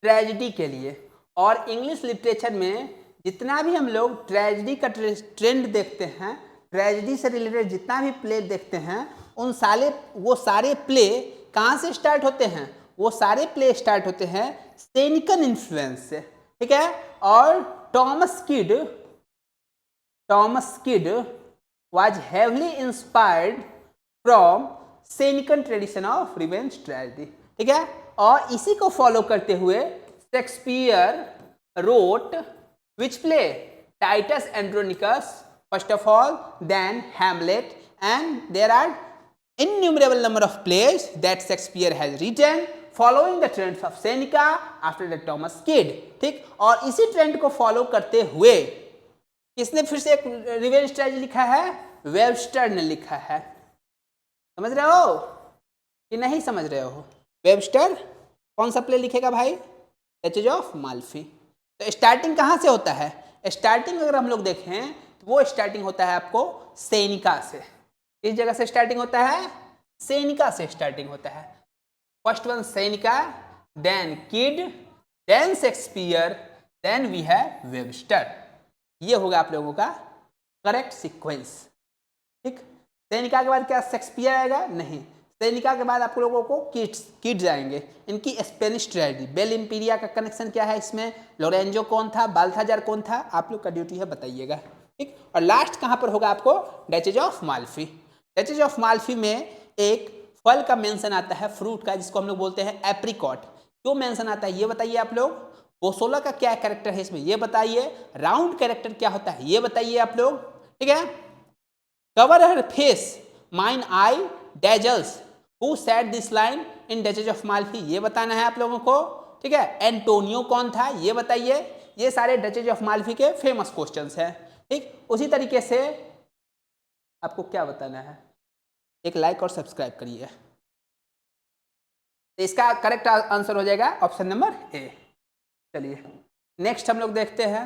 S1: ट्रेजेडी के लिए. और इंग्लिश लिटरेचर में जितना भी हम लोग ट्रेजेडी का ट्रेंड देखते हैं, ट्रेजेडी से रिलेटेड जितना भी प्ले देखते हैं, वो सारे प्ले कहाँ से स्टार्ट होते हैं? वो सारे प्ले स्टार्ट होते हैं सेनिकन इन्फ्लुएंस से. ठीक है. और Thomas Kyd was heavily inspired from Senecan tradition of revenge tragedy. ठीक है. और इसी को फॉलो करते हुए Shakespeare wrote which play? Titus Andronicus first of all, then Hamlet, and there are innumerable number of plays that Shakespeare has written following the trends of Seneca after the Thomas Kyd. ठीक. और इसी trend को follow करते हुए किसने फिर से एक रिवेंज ट्रेजेडी लिखा है? वेबस्टर ने लिखा है. समझ रहे हो कि नहीं समझ रहे हो? वेबस्टर कौन सा प्ले लिखेगा भाई? Tragedy of Malfi. तो स्टार्टिंग कहाँ से होता है? स्टार्टिंग अगर हम लोग देखें तो वो स्टार्टिंग होता है आपको सेनिका से. किस जगह से स्टार्टिंग होता है? सेनिका से स्टार्टिंग होता है. First one Seneca, then Kyd, then Shakespeare, then we have Webster. ये होगा आप लोगों का करेक्ट सीक्वेंस. ठीक. सेनिका के बाद क्या शेक्सपियर आएगा? नहीं. सेनिका के बाद आप लोगों को किड्स आएंगे. इनकी स्पेनिश ट्रेजेडी बेल इम्पीरिया का कनेक्शन क्या है इसमें? लोरेंजो कौन था? बाल्थाजार कौन था? आप लोग का ड्यूटी है बताइएगा. ठीक. और लास्ट कहाँ पर होगा आपको? Duchess of Malfi. Duchess of Malfi में एक फल का मेंशन आता है, फ्रूट का, जिसको हम लोग बोलते हैं एप्रिकॉट. क्यों मेंशन आता है ये बताइए आप लोग. बोसोला का क्या कैरेक्टर है इसमें ये बताइए. राउंड कैरेक्टर क्या होता है ये बताइए आप लोग. ठीक है. Cover her face mine eyes dazzles, who said this line in Duchess of Malfi, ये बताना है आप लोगों को. ठीक है. एंटोनियो कौन था ये बताइए. ये सारे डचेज ऑफ माल्फी के फेमस क्वेश्चंस हैं. ठीक. उसी तरीके से आपको क्या बताना है, एक लाइक और सब्सक्राइब करिए. इसका करेक्ट आंसर हो जाएगा ऑप्शन नंबर ए. चलिए नेक्स्ट हम लोग देखते हैं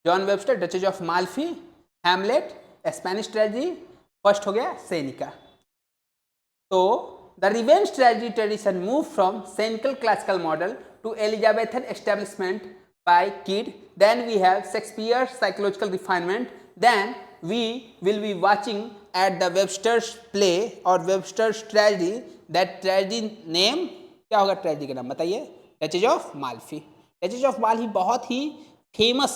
S1: John Webster, Duchess of Malfi, Hamlet, Spanish tragedy. First हो गया सेनिका. तो the revenge tragedy tradition move from Senecan classical model to Elizabethan establishment by Kyd. Then we have Shakespeare psychological refinement. Then we will be watching at the Webster's play और Webster's tragedy. that tragedy name क्या होगा? Tragedy का नाम बताइए. Duchess of Malfi. Duchess of Malfi बहुत ही famous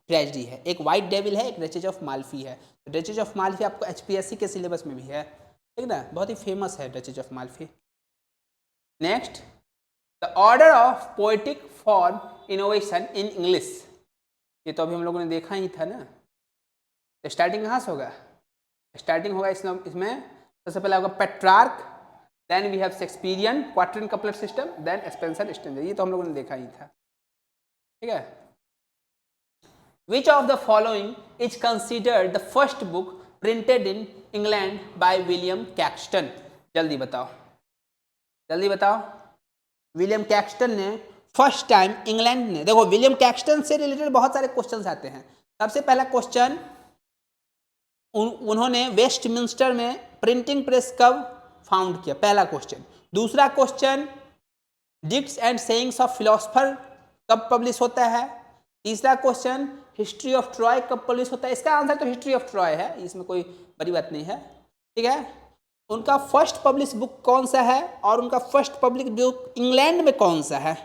S1: tragedy है. एक white devil है, एक डचेज ऑफ माल्फी है. डचेज ऑफ माल्फी आपको एचपीएससी के सिलेबस में भी है. ठीक ना. बहुत ही फेमस है duchess of Malfi. Next, the order of poetic form innovation in English. ये तो अभी हम लोगों ने देखा ही था ना. स्टार्टिंग कहाँ से होगा? स्टार्टिंग होगा इसमें सबसे पहले होगा Petrarch, then we have Shakespearean quatrain couplet system, then Spenser stanza. ये तो हम लोगों ने देखा ही था. ठीक है. विच of the following is considered the first book printed in England by William Caxton. जल्दी बताओ, जल्दी बताओ. विलियम कैक्सटन ने फर्स्ट टाइम इंग्लैंड ने, देखो विलियम कैक्सटन से रिलेटेड बहुत सारे क्वेश्चंस आते हैं। सबसे पहला क्वेश्चन, उन्होंने वेस्टमिंस्टर में प्रिंटिंग प्रेस कब फाउंड किया, पहला क्वेश्चन। दूसरा question, dicts and sayings of philosopher कब पब्लिश होता है। तीसरा क्वेश्चन, हिस्ट्री ऑफ ट्रॉय कब पब्लिश होता है। इसका आंसर तो हिस्ट्री ऑफ ट्रॉय है, इसमें कोई बड़ी बात नहीं है, ठीक है। उनका फर्स्ट पब्लिश बुक कौन सा है और उनका फर्स्ट पब्लिक बुक इंग्लैंड में कौन सा है।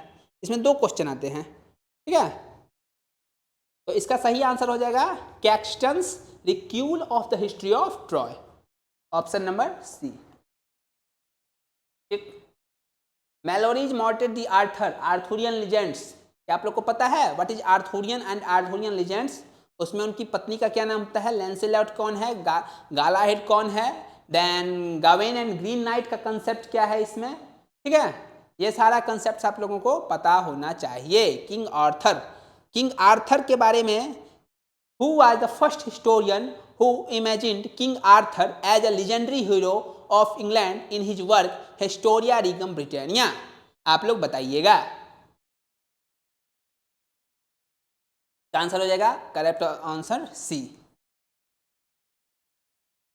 S1: इसमें दो क्वेश्चन आते हैं, ठीक है। तो इसका सही आंसर हो जाएगा Caxton's recuyell of the history of Troy, option number C, ठीक। Malory's Morte d' Arthur, Arthurian legends, क्या आप लोग को पता है what is Arthurian and Arthurian legends. उसमें उनकी पत्नी का क्या नाम होता है, लैंसेलॉट कौन है, गालाहेड कौन है, देन गावेन एंड ग्रीन नाइट का कंसेप्ट क्या है इसमें, ठीक है। ये सारा कंसेप्ट आप लोगों को पता होना चाहिए। किंग आर्थर के बारे में, who was the first historian who imagined King Arthur as a legendary hero of England in his work Historia Regum Britannia, आप लोग बताइएगा। आंसर हो जाएगा correct answer C.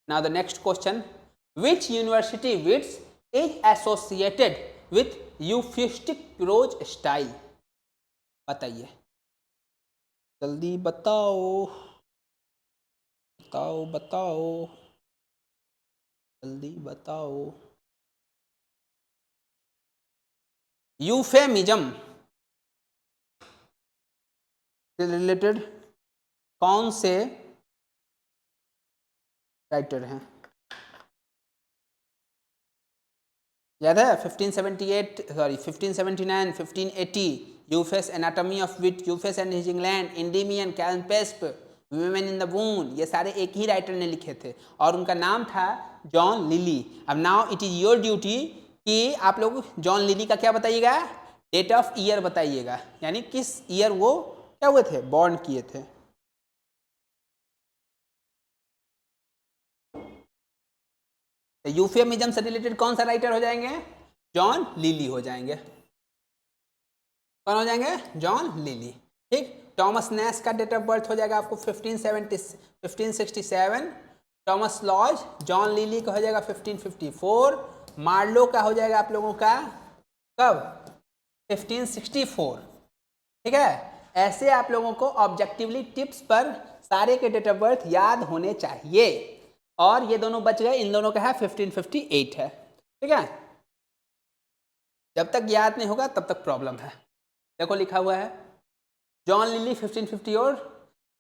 S1: Now the next question, which university wits is associated with euphuistic prose style, बताइए जल्दी बताओ बताओ बताओ जल्दी बताओ। यूफेमिज्म से रिलेटेड कौन से राइटर हैं, याद है 1578 sorry 1579 1580, Euphues anatomy of wit, Euphues and his England, Endymion, Campaspe, women in the moon, ये सारे एक ही राइटर ने लिखे थे और उनका नाम था जॉन लिली। अब now it is your duty कि आप लोग जॉन लिली का क्या बताइएगा, डेट ऑफ ईयर बताइएगा, यानी किस ईयर वो क्या हुए थे, बॉर्न किए थे। यूफेमिज्म से रिलेटेड कौन सा राइटर हो जाएंगे, जॉन लिली हो जाएंगे। कौन हो जाएंगे, जॉन लिली, ठीक। टॉमस नैश का डेट ऑफ बर्थ हो जाएगा आपको 1567, टॉमस लॉज, जॉन लिली का हो जाएगा 1554, मार्लो का हो जाएगा आप लोगों का कब 1564, ठीक है। ऐसे आप लोगों को ऑब्जेक्टिवली टिप्स पर सारे के डेट ऑफ बर्थ याद होने चाहिए, और ये दोनों बच गए, इन दोनों का है 1558 है, ठीक है। जब तक याद नहीं होगा तब तक प्रॉब्लम है। देखो लिखा हुआ है जॉन लिली 1550 और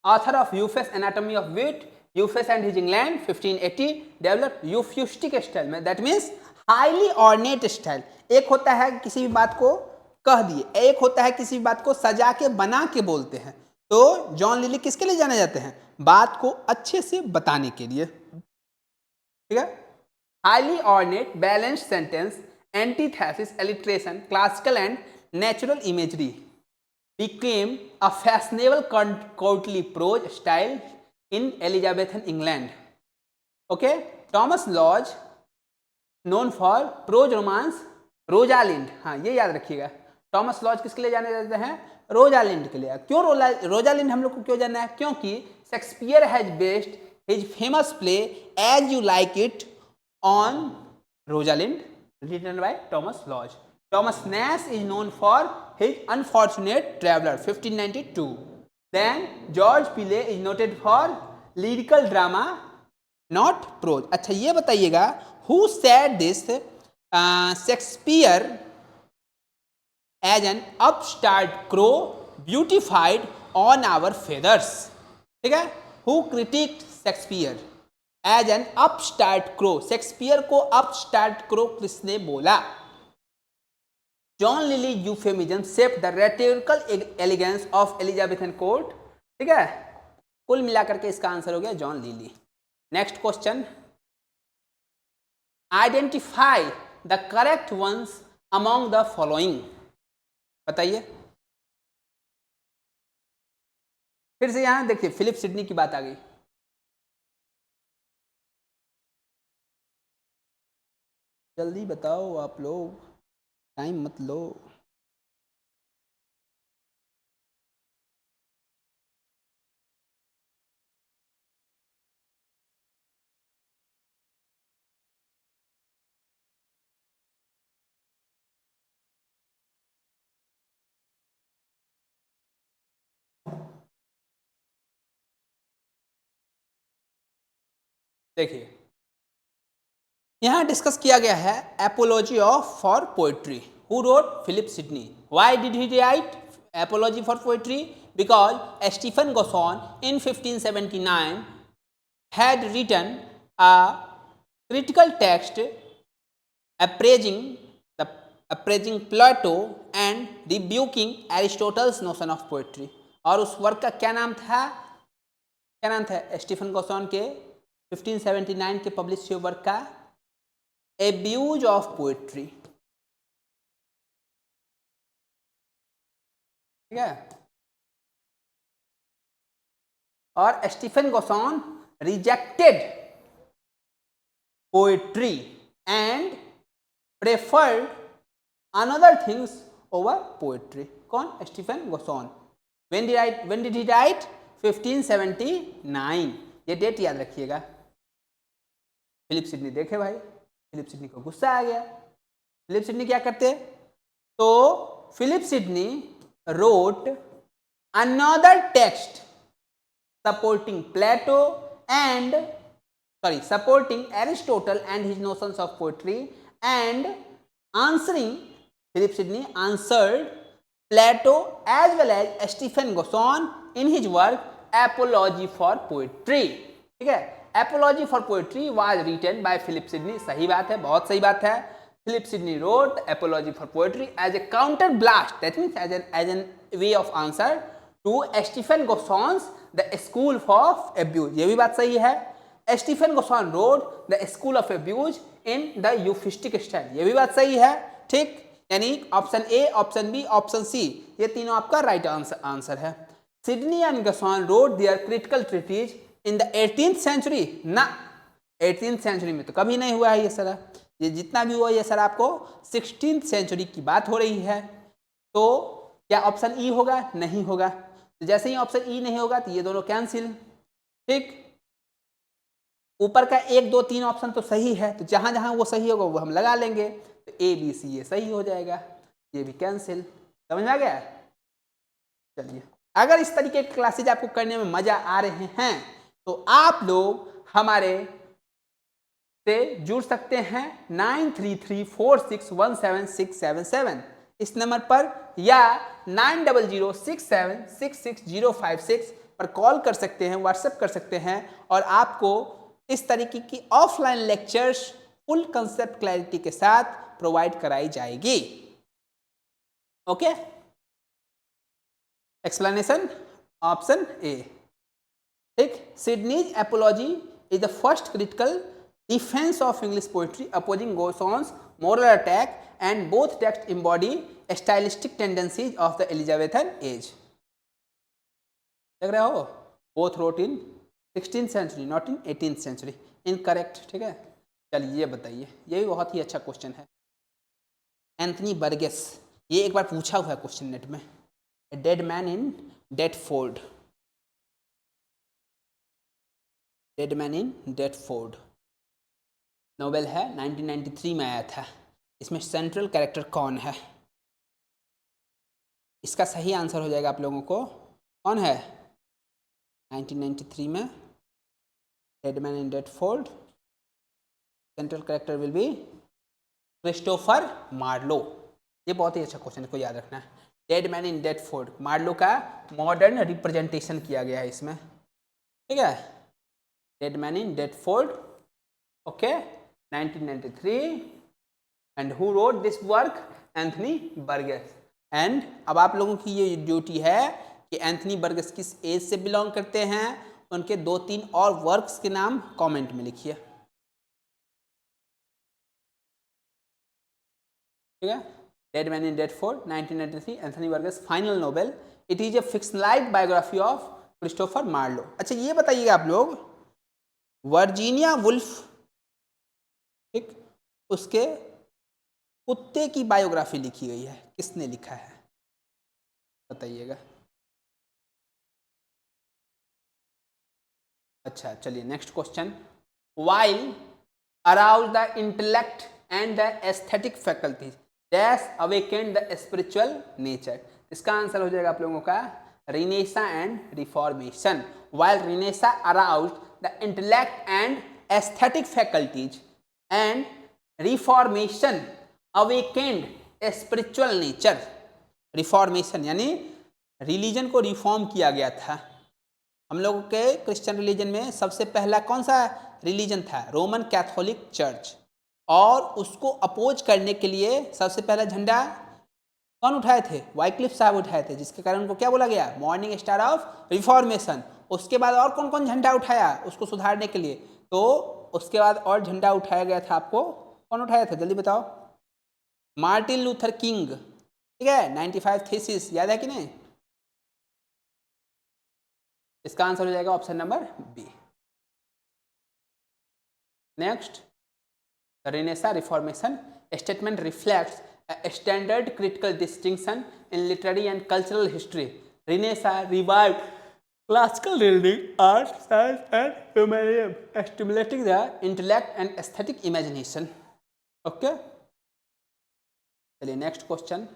S1: author of Euphues anatomy of wit, Euphues and his England 1580, develop euphuistic style में, that means highly ornate style. एक होता है किसी भी बात को कह दिए, एक होता है किसी भी बात को सजा के बना के बोलते हैं। तो जॉन लिली किसके लिए जाने जाते हैं, बात को अच्छे से बताने के लिए, ठीक है। Highly ornate, balanced sentence, antithesis, alliteration, classical and natural imagery became a fashionable courtly prose style in Elizabethan England. Okay, Thomas Lodge known for prose romance, Rosalind, हाँ ये याद रखिएगा। टॉमस लॉज किसके लिए जाने जाते हैं, रोजालिंड के लिए। क्यों रोजालिंड हम लोग को क्यों जानना है, क्योंकि Shakespeare has based his famous play as you like it on Rosalind written by Thomas Lodge. Thomas Nash is known for his Unfortunate Traveler 1592. Then George Pillay is noted for lyrical drama, not prose. अच्छा ये बताइएगा, who said this Shakespeare as an upstart crow beautified on our feathers, ठीक है। Who critiqued Shakespeare as an upstart crow, Shakespeare को upstart crow किसने बोला। John lily euphemism shaped the rhetorical elegance of Elizabethan court, ठीक है। कुल मिलाकर के इसका आंसर हो गया John Lyly. Next question, identify the correct ones among the following, बताइए। फिर से यहां देखिए फिलिप सिडनी की बात आ गई, जल्दी बताओ आप लोग, टाइम मत लो। देखिए यहां डिस्कस किया गया है apology of for poetry. Who wrote? Philip Sidney. Why did he write apology for poetry? Because Stephen Gosson in 1579 had written a critical text appraising Plato and rebuking Aristotle's notion of poetry. और उस work का क्या नाम था? क्या नाम था Stephen गोसॉन के 1579 के पब्लिश हुए वर्क का? Abuse of poetry. ठीक है. और Stephen Gosson rejected poetry and preferred another things over poetry. कौन? Stephen Gosson. when did he write? 1579. ये डेट याद रखिएगा. फिलिप सिडनी देखे भाई, फिलिप सिडनी को गुस्सा आ गया. फिलिप सिडनी क्या करते? तो Philip Sidney wrote another text supporting Plato and supporting Aristotle and his notions of poetry and answering. Philip Sidney answered Plato as well as Stephen Gosson in his work Apology for Poetry. ठीक है. Apology for Poetry was written by Philip Sidney. सही बात है, बहुत सही बात है. Philip Sidney wrote Apology for Poetry as a counter blast, that means as an way of answer to Stephen Gosson's The School of Abuse. ये भी बात सही है. Stephen Gosson wrote The School of Abuse in the Euphuistic style. ये भी बात सही है. ठीक, यानी option A, option B, option C, ये तीनों आपका राइट आंसर है. Sidney and Gosson wrote their critical treatise in the 18th century. ना, 18th century में तो कभी नहीं हुआ है ये सर. ये जितना भी हुआ ये सर आपको 16th century की बात हो रही है. तो क्या ऑप्शन ई होगा? नहीं होगा. तो जैसे ही ऑप्शन ई नहीं होगा तो ये दोनों कैंसिल. ठीक, ऊपर का 1 2 3 ऑप्शन तो सही है, तो जहां जहां वो सही होगा वो हम लगा लेंगे. तो ए बी सी ये सही हो जाएगा, ये भी कैंसिल. समझ में आ गया? चलिए, अगर इस तरीके की क्लासेज आपको करने में मजा आ रहे हैं तो आप लोग हमारे से जुड़ सकते हैं 9334617677 इस नंबर पर, या 9006766056 पर कॉल कर सकते हैं, व्हाट्सएप कर सकते हैं, और आपको इस तरीके की offline lectures full concept clarity के साथ प्रोवाइड कराई जाएगी. Okay, explanation option A. ठीक, Sidney's apology is the first critical defence of English poetry opposing Gosson's moral attack, and both texts embody stylistic tendencies of the Elizabethan age. देख रहे हो? Both wrote in 16th century, not in 18th century. Incorrect. ठीक है. चलिए ये बताइए, ये भी बहुत ही अच्छा क्वेश्चन है. एंथनी बर्गेस, ये एक बार पूछा हुआ है क्वेश्चन नेट में. A dead man in Deptford. Dead man in Deptford novel है, 1993 में आया था. इसमें सेंट्रल कैरेक्टर कौन है? इसका सही आंसर हो जाएगा आप लोगों को. कौन है 1993 में dead man in Deptford? Central character will be Christopher Marlowe. ये बहुत ही अच्छा क्वेश्चन को याद रखना है. Dead man in Deptford, Marlowe का मॉडर्न रिप्रेजेंटेशन किया गया है इसमें. ठीक है, dead man in Deptford. Okay, 1993. and who wrote this work? Anthony Burgess. And अब आप लोगों की ये ड्यूटी है कि एंथनी बर्गेस किस एज से बिलोंग करते हैं, उनके 2-3 और वर्क्स के नाम कमेंट में लिखिए. ठीक है, dead man in Deptford 1993, Anthony Burgess, final novel. It is a fictionalised biography of Christopher Marlowe. अच्छा ये बताइएगा आप लोग, वर्जीनिया वुल्फ, ठीक, उसके कुत्ते की बायोग्राफी लिखी गई है, किसने लिखा है बताइएगा. अच्छा चलिए next question. While arouse the intellect and the aesthetic faculties dash awakened the spiritual nature. इसका आंसर हो जाएगा आप लोगों का renaissance and reformation. While renaissance arouse the intellect and aesthetic faculties and reformation awakened a spiritual nature. Reformation यानी religion को reform किया गया था. हम लोगों के क्रिश्चियन रिलीजन में सबसे पहला कौन सा रिलीजन था? Roman Catholic church. और उसको अपोज करने के लिए सबसे पहला झंडा कौन उठाए थे? वाइक्लिफ साहब उठाए थे, जिसके कारण उनको क्या बोला गया? Morning star of reformation. उसके बाद और कौन कौन झंडा उठाया उसको सुधारने के लिए? तो उसके बाद और झंडा उठाया गया था. आपको कौन उठाया था जल्दी बताओ? Martin Luther king. ठीक है, 95 थीसिस याद है कि नहीं? इसका आंसर हो जाएगा option number B. Next, renaissance reformation statement reflects a standard critical distinction in literary and cultural history. Renaissance revived classical reading, art, science, and humanism, stimulating the intellect and aesthetic imagination. Okay. चलिए next question.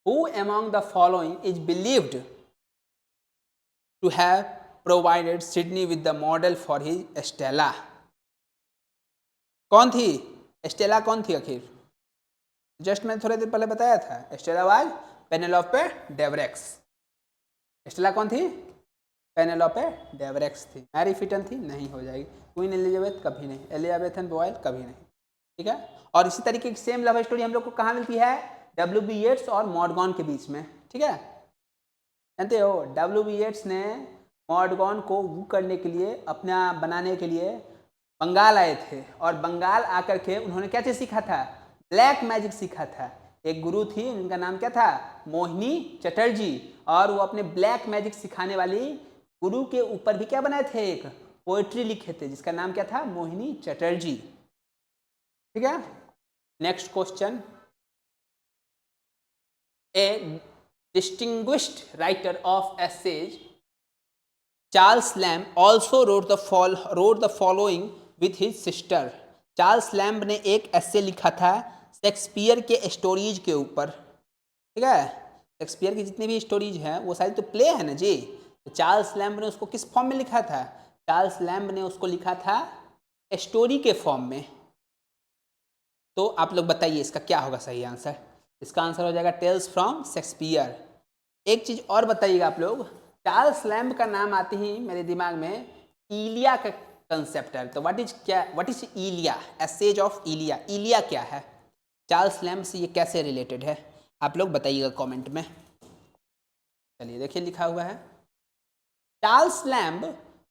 S1: Who among the following is believed to have provided Sidney with the model for his Stella? कौन थी Stella? कौन थी आखिर? Just मैं थोड़े देर पहले बताया था. Stella was Penelope Devereux. Stella कौन थी? पेनेलोपे डेवरेक्स थी. मैरी फिटन थी? नहीं हो जाएगी. Queen Elizabeth? कभी नहीं. Elizabethan Boyle? कभी नहीं. ठीक है. और इसी तरीके की सेम लव स्टोरी हम लोग को कहाँ मिलती है? W.B. येट्स और मॉडगॉन के बीच में. ठीक है, जानते हो W.B. येट्स ने मॉडगॉन को वू करने के लिए, अपना बनाने के लिए बंगाल आए थे. और बंगाल आकर के उन्होंने क्या चीज़ सीखा था? ब्लैक मैजिक सीखा था. एक गुरु थी, उनका नाम क्या था? मोहिनी चटर्जी. और वो अपने ब्लैक मैजिक सिखाने वाली गुरु के ऊपर भी क्या बनाए थे? एक पोएट्री लिखे थे जिसका नाम क्या था? मोहिनी चटर्जी. ठीक है. Next question. A distinguished writer of essays Charles Lamb also wrote the following with his sister. Charles Lamb ने एक एसे लिखा था शेक्सपियर के स्टोरीज के ऊपर. ठीक है, शेक्सपियर की जितनी भी स्टोरीज हैं वो सारी तो प्ले है ना जी. तो चार्ल्स लैम्ब ने उसको किस फॉर्म में लिखा था? चार्ल्स लैम्ब ने उसको लिखा था स्टोरी के फॉर्म में. तो आप लोग बताइए इसका क्या होगा सही आंसर? इसका आंसर हो जाएगा टेल्स फ्रॉम शेक्सपियर. एक चीज़ और बताइएगा आप लोग. चार्ल्स लैम्ब का नाम आते ही मेरे दिमाग में इलिया का कंसेप्ट है. तो what is Elia? Essays of Elia. Elia क्या है? चार्ल्स लैम्ब से ये कैसे रिलेटेड है? आप लोग बताइएगा कमेंट में. चलिए देखिए लिखा हुआ है. Charles Lamb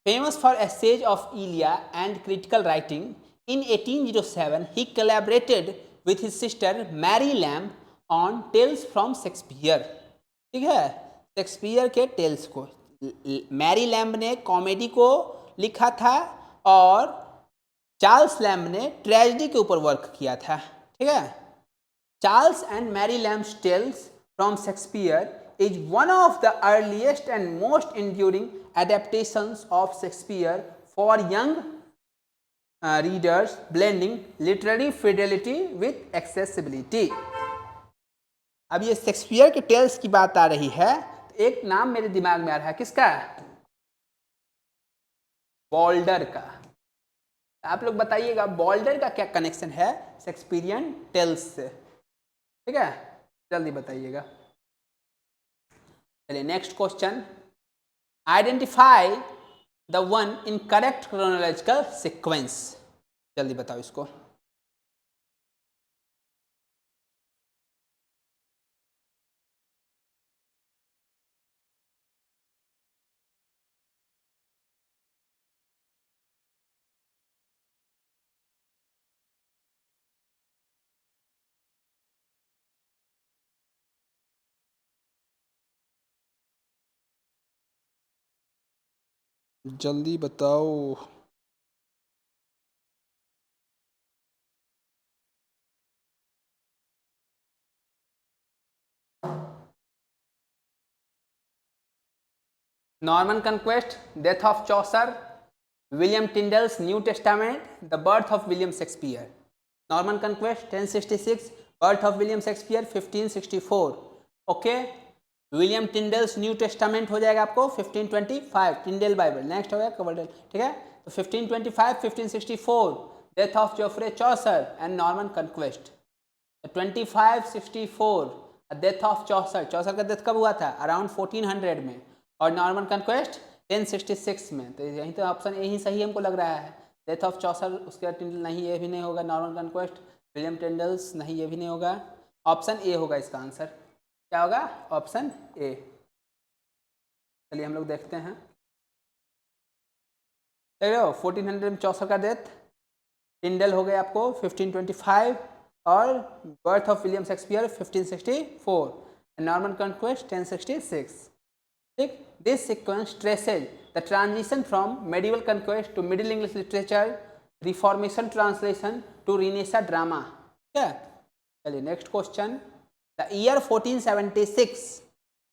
S1: famous for essays of Elia and critical writing. In 1807 he collaborated with his sister Mary Lamb on tales from Shakespeare. ठीक है, शेक्सपियर के टेल्स को मैरी लैम्ब ने कॉमेडी को लिखा था और चार्ल्स लैम्ब ने ट्रेजेडी के ऊपर वर्क किया था. ठीक है. Charles and Mary Lamb's Tales from Shakespeare is one of the earliest and most enduring adaptations of Shakespeare for young readers, blending literary fidelity with accessibility. अब ये शेक्सपियर के टेल्स की बात आ रही है तो एक नाम मेरे दिमाग में आ रहा है. किसका? बॉल्डर का. आप लोग बताइएगा बॉल्डर का क्या कनेक्शन है शेक्सपियरियन टेल्स से? ठीक है, जल्दी बताइएगा. चलिए next question. Identify the one in correct chronological sequence. जल्दी बताओ इसको. जल्दी बताओ. Norman Conquest, Death of Chaucer, William Tyndale's New Testament, The Birth of William Shakespeare. Norman Conquest 1066, Birth of William Shakespeare 1564. Okay, William Tyndale's New Testament हो जाएगा आपको 1525, टिंडल Bible. Next हो गया कवर्डेल, ठीक है। तो 1525, 1564 death of Geoffrey Chaucer and Norman Conquest. 2564 death of Chaucer, Chaucer का death कब हुआ था? अराउंड 1400 में, और नॉर्मन कंक्वेस्ट 1066 में। तो यही तो ऑप्शन यही सही हमको लग रहा है। डेथ ऑफ चौसर, उसके बाद टिंडल नहीं, ये भी नहीं होगा। नॉर्मन कंक्वेस्ट, विलियम टिंडल्स नहीं, ये भी नहीं होगा। ऑप्शन ए होगा इसका आंसर। क्या होगा? Option A. चलिए हम लोग देखते हैं। देख रहे हो 1400 में चौसर का डेथ, टिंडल हो गया आपको 1525, और birth of William Shakespeare 1564, Norman conquest 1066। ठीक, this sequence traces the transition from medieval conquest to middle English literature, reformation translation to renaissance drama. क्या? चलिए next question. The year 1476,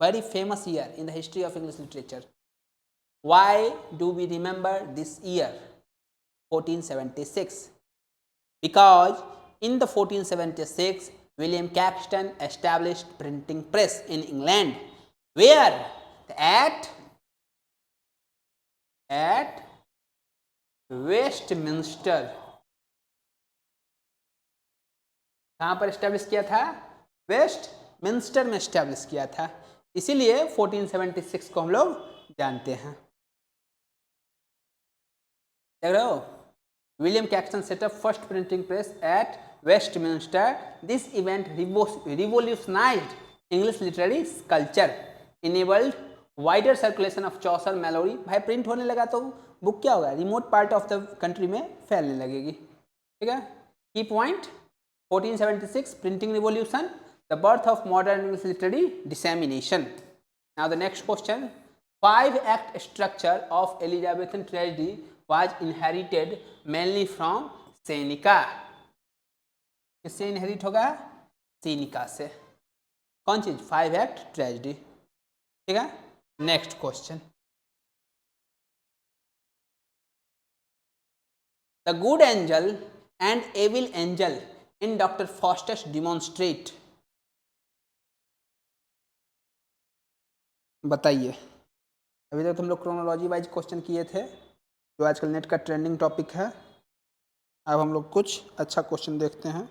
S1: very famous year in the history of English literature. Why do we remember this year 1476? Because in the 1476 William Caxton established printing press in England, where at Westminster. कहाँ पर establish किया था? Westminster में establish किया था, इसीलिए 1476 को हम लोग जानते हैं। देख रहे हो, William Caxton set up first printing press at Westminster. This event revolutionised English literary culture, enabled wider circulation of Chaucer melody. भाई प्रिंट होने लगा तो बुक क्या होगा? Remote part of the country में फैलने लगेगी। ठीक है, key point 1476 printing revolution, the birth of modern English literary dissemination. Now the next question, 5-act structure of Elizabethan tragedy was inherited mainly from Seneca. किससे inherit होगा? सेनिका से। कौन चीज? 5-act tragedy। ठीक है, next question. The good angel and evil angel in Dr. Faustus demonstrate। बताइए, अभी तक तो हम लोग क्रोनोलॉजी वाइज क्वेश्चन किए थे, जो आजकल नेट का ट्रेंडिंग टॉपिक है। अब हम लोग कुछ अच्छा क्वेश्चन देखते हैं।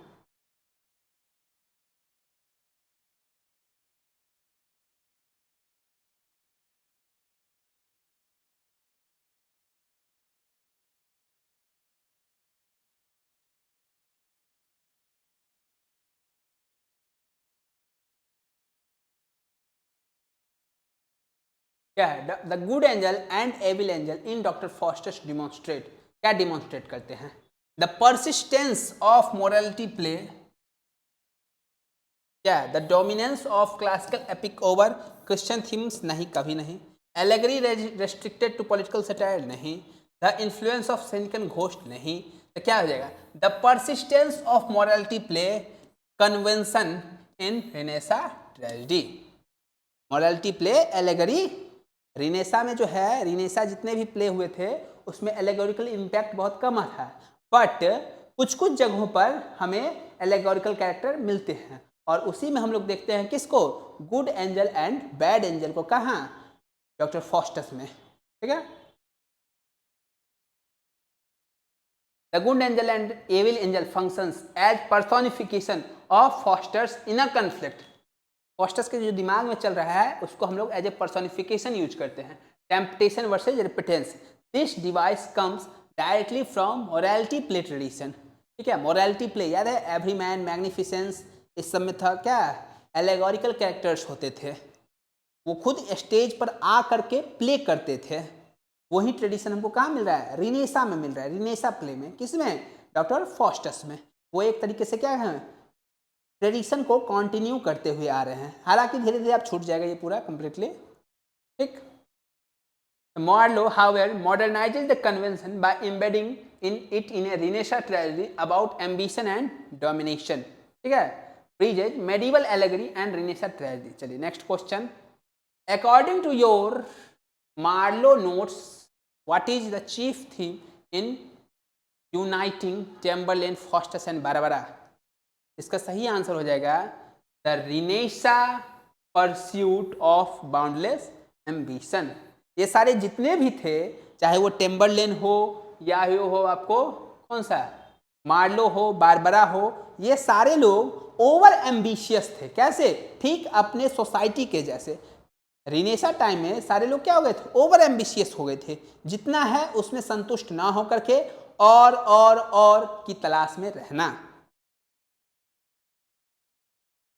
S1: क्या है? The good angel and evil angel in Doctor Faustus demonstrate. क्या डिमॉन्स्ट्रेट करते हैं? The persistence of morality play. क्या है? The dominance of classical epic over Christian themes. नहीं, कभी नहीं। Allegory restricted to political satire. नहीं। The influence of Senecan ghost. नहीं। तो क्या हो जाएगा? The persistence of morality play convention in Renaissance tragedy. Morality play, allegory, Renaissance में जो है, रिनेसा जितने भी प्ले हुए थे उसमें एलेगोरिकल इम्पैक्ट बहुत कम था, बट कुछ कुछ जगहों पर हमें एलेगोरिकल कैरेक्टर मिलते हैं, और उसी में हम लोग देखते हैं किसको? Good angel and bad angel को। कहाँ? डॉक्टर फॉस्टस में। ठीक है, the good angel and evil angel functions as personification of Faustus's inner conflict. Faustus के जो दिमाग में चल रहा है उसको हम लोग एज ए पर्सोनिफिकेशन यूज करते हैं। Temptation versus repentance. This device comes directly from morality play tradition. ठीक है, मोरालिटी प्ले याद है? एवरी मैन, मैग्निफिसेंस, इस सब में था क्या? एलेगोरिकल कैरेक्टर्स होते थे, वो खुद स्टेज पर आ करके प्ले करते थे। वही ट्रेडिशन हमको कहाँ मिल रहा है? रिनेसा में मिल रहा है। रिनेसा प्ले में, किसमें? डॉक्टर फॉस्टस में। वो एक तरीके से क्या है, ट्रेडिशन को कंटिन्यू करते हुए आ रहे हैं। हालांकि धीरे धीरे आप छूट जाएगा ये पूरा कंप्लीटली। ठीक, Marlowe, however, modernizes the convention by embedding it in a Renaissance tragedy about ambition and domination. ठीक है, bridges medieval allegory and Renaissance tragedy. चलिए next question. According to your Marlowe notes, what is the chief theme in uniting Chamberlain, Faustus and Barbara? इसका सही answer हो जाएगा the renaissance pursuit of boundless ambition. ये सारे जितने भी थे, चाहे वो टेम्बरलेन हो या हो आपको कौन सा मार्लो हो, बारबरा हो, ये सारे लोग ओवर एम्बिशियस थे। कैसे? ठीक अपने सोसाइटी के जैसे। रिनेसा टाइम में सारे लोग क्या हो गए थे? ओवर एम्बिशियस हो गए थे, जितना है उसमें संतुष्ट ना होकर के और की तलाश में रहना।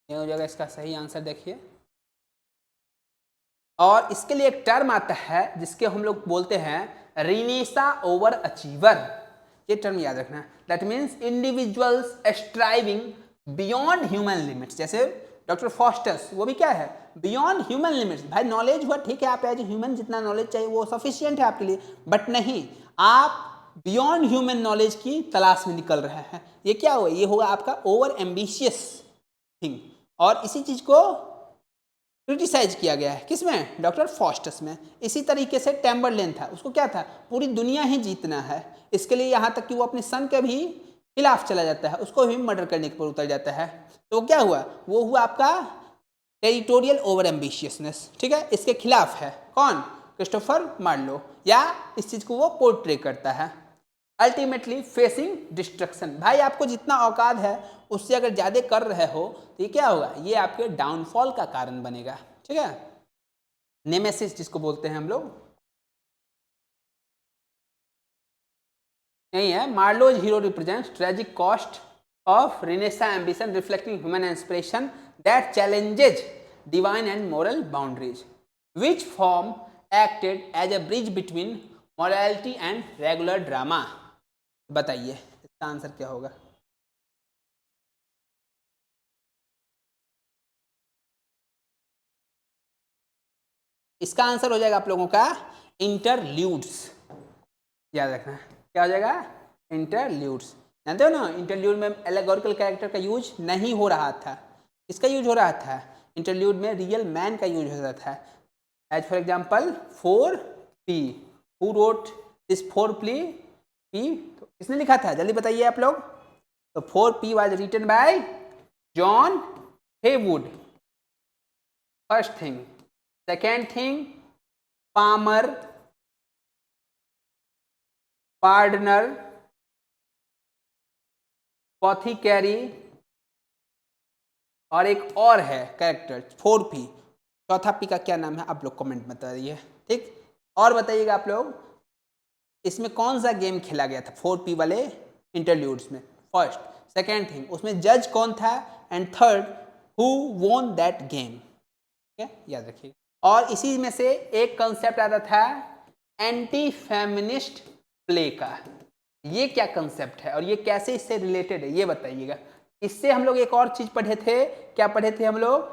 S1: ये हो जाएगा इसका सही आंसर। देखिए, और इसके लिए एक टर्म आता है जिसके हम लोग बोलते हैं रिनेसा ओवर अचीवर। ये टर्म याद रखना। That means individuals striving beyond human limits. जैसे डॉक्टर फॉस्टर्स, वो भी क्या है? Beyond human limits. भाई नॉलेज हुआ, ठीक है, आप एज ह्यूमन जितना नॉलेज चाहिए वो सफिशियंट है आपके लिए, बट नहीं, आप बियॉन्ड ह्यूमन नॉलेज की तलाश में निकल रहे हैं। ये क्या हुआ? ये होगा आपका ओवर एम्बिशियस थिंग। और इसी चीज को क्रिटिसाइज किया गया है किसमें? डॉक्टर फॉस्टस में। इसी तरीके से टेम्बरलेन था, उसको क्या था? पूरी दुनिया ही जीतना है। इसके लिए यहाँ तक कि वो अपने सन के भी खिलाफ चला जाता है, उसको भी मर्डर करने के ऊपर उतर जाता है। तो क्या हुआ? वो हुआ आपका टेरिटोरियल ओवर एम्बिशियसनेस। ठीक है, इसके खिलाफ है कौन? Christopher Marlowe. या इस चीज को वो पोर्ट्रे करता है। Ultimately facing destruction. भाई आपको जितना औकात है उससे अगर ज़्यादा कर रहे हो तो ये क्या होगा? ये आपके डाउनफॉल का कारण बनेगा। ठीक है, नेमेसिस जिसको बोलते हैं हम लोग, यही है। Marlowe's hero represents tragic cost of renaissance ambition reflecting human inspiration that challenges divine and moral boundaries which form acted as a bridge between morality and regular drama. बताइए इसका आंसर क्या होगा? इसका आंसर हो जाएगा आप लोगों का इंटरल्यूड्स। याद रखना, क्या हो जाएगा? इंटरल्यूड्स। जानते हो ना, इंटरल्यूड में एलेगोरिकल कैरेक्टर का यूज नहीं हो रहा था। इसका यूज हो रहा था इंटरल्यूड में, रियल मैन का यूज हो रहा था। As for example 4P, who wrote this 4P? तो किसने लिखा था? जल्दी बताइए आप लोग। तो 4P was written by John Heywood. First thing. Second thing, palmer, pardoner, pothecary, और एक और है कैरेक्टर 4P। चौथा P का क्या नाम है आप लोग कमेंट में बताइए। ठीक, और बताइएगा आप लोग इसमें कौन सा गेम खेला गया था 4P वाले इंटरल्यूड्स में? फर्स्ट, सेकेंड थिंग, उसमें जज कौन था, एंड थर्ड, हु वोन दैट गेम। ठीक है, याद रखिए। और इसी में से एक कंसेप्ट आता था एंटी फेमिनिस्ट प्ले का। ये क्या कंसेप्ट है और ये कैसे इससे रिलेटेड है, ये बताइएगा। इससे हम लोग एक और चीज पढ़े थे। क्या पढ़े थे हम लोग?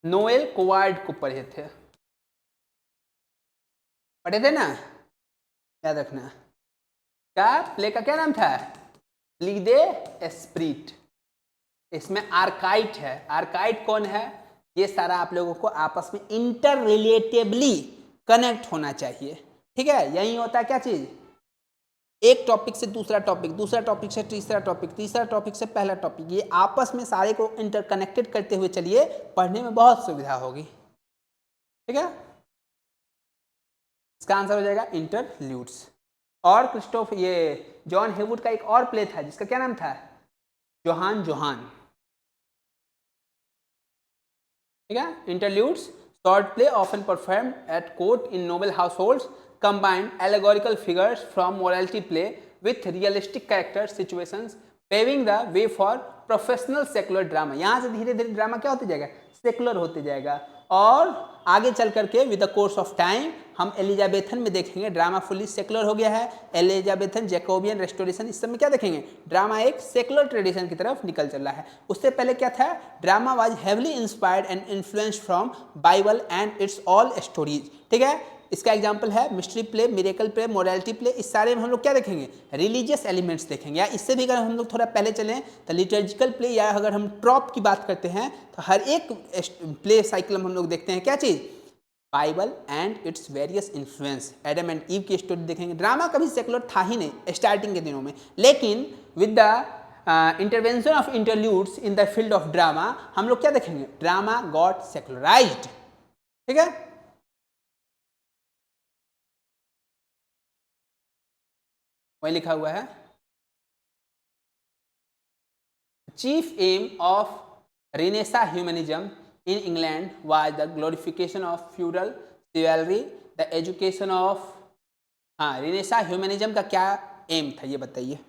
S1: नोएल कोवार्ड को पढ़े थे। पढ़े थे ना? याद रखना। क्या प्ले का क्या नाम था? ली दे एस्प्रिट। इसमें आर्काइट है। आर्काइट कौन है? ये सारा आप लोगों को आपस में इंटर रिलेटेबली कनेक्ट होना चाहिए। ठीक है, यही होता है क्या चीज? एक टॉपिक से दूसरा टॉपिक, दूसरा टॉपिक से तीसरा टॉपिक, तीसरा टॉपिक से पहला टॉपिक, ये आपस में सारे को इंटरकनेक्टेड करते हुए चलिए, पढ़ने में बहुत सुविधा होगी। ठीक है, इसका आंसर हो जाएगा इंटरल्यूड्स। और क्रिस्टोफ ये जॉन हेवुड का एक और प्ले था जिसका क्या नाम था? Johan Johan. ठीक है, interludes short play often performed at court in noble households combine allegorical figures from morality play with realistic character situations, paving the way for professional secular drama। यहाँ से धीरे धीरे ड्रामा क्या होते जाएगा? सेकुलर होते जाएगा। और आगे चल करके with the course of time हम एलिजाबेथन में देखेंगे ड्रामा फुली सेकुलर हो गया है। एलिजाबेथन, जैकोबियन, रेस्टोरेशन, इस सब में क्या देखेंगे? ड्रामा एक सेकुलर ट्रेडिशन की तरफ निकल चल रहा है। उससे पहले क्या था? Drama was heavily inspired and influenced from Bible and it's all stories. ठीक है, इसका एग्जाम्पल है mystery play, miracle play, morality play. इस सारे में हम लोग क्या देखेंगे? रिलीजियस एलिमेंट्स देखेंगे। या इससे भी अगर हम लोग थोड़ा पहले चलें तो लिटर्जिकल प्ले, या अगर हम ट्रॉप की बात करते हैं तो हर एक प्ले साइकिल में हम लोग देखते हैं क्या चीज़? Bible and its various influence. Adam and Eve की स्टोरी देखेंगे। ड्रामा कभी सेकुलर था ही नहीं स्टार्टिंग के दिनों में, लेकिन with the intervention of interludes in the field of drama, हम लोग क्या देखेंगे, ड्रामा गॉट सेकुलराइज्ड, ठीक है। वही लिखा हुआ है, chief aim of Renaissance humanism in England was the glorification of feudal chivalry, the education of, हाँ रेनेसा ह्यूमनिज्म का क्या एम था ये बताइए,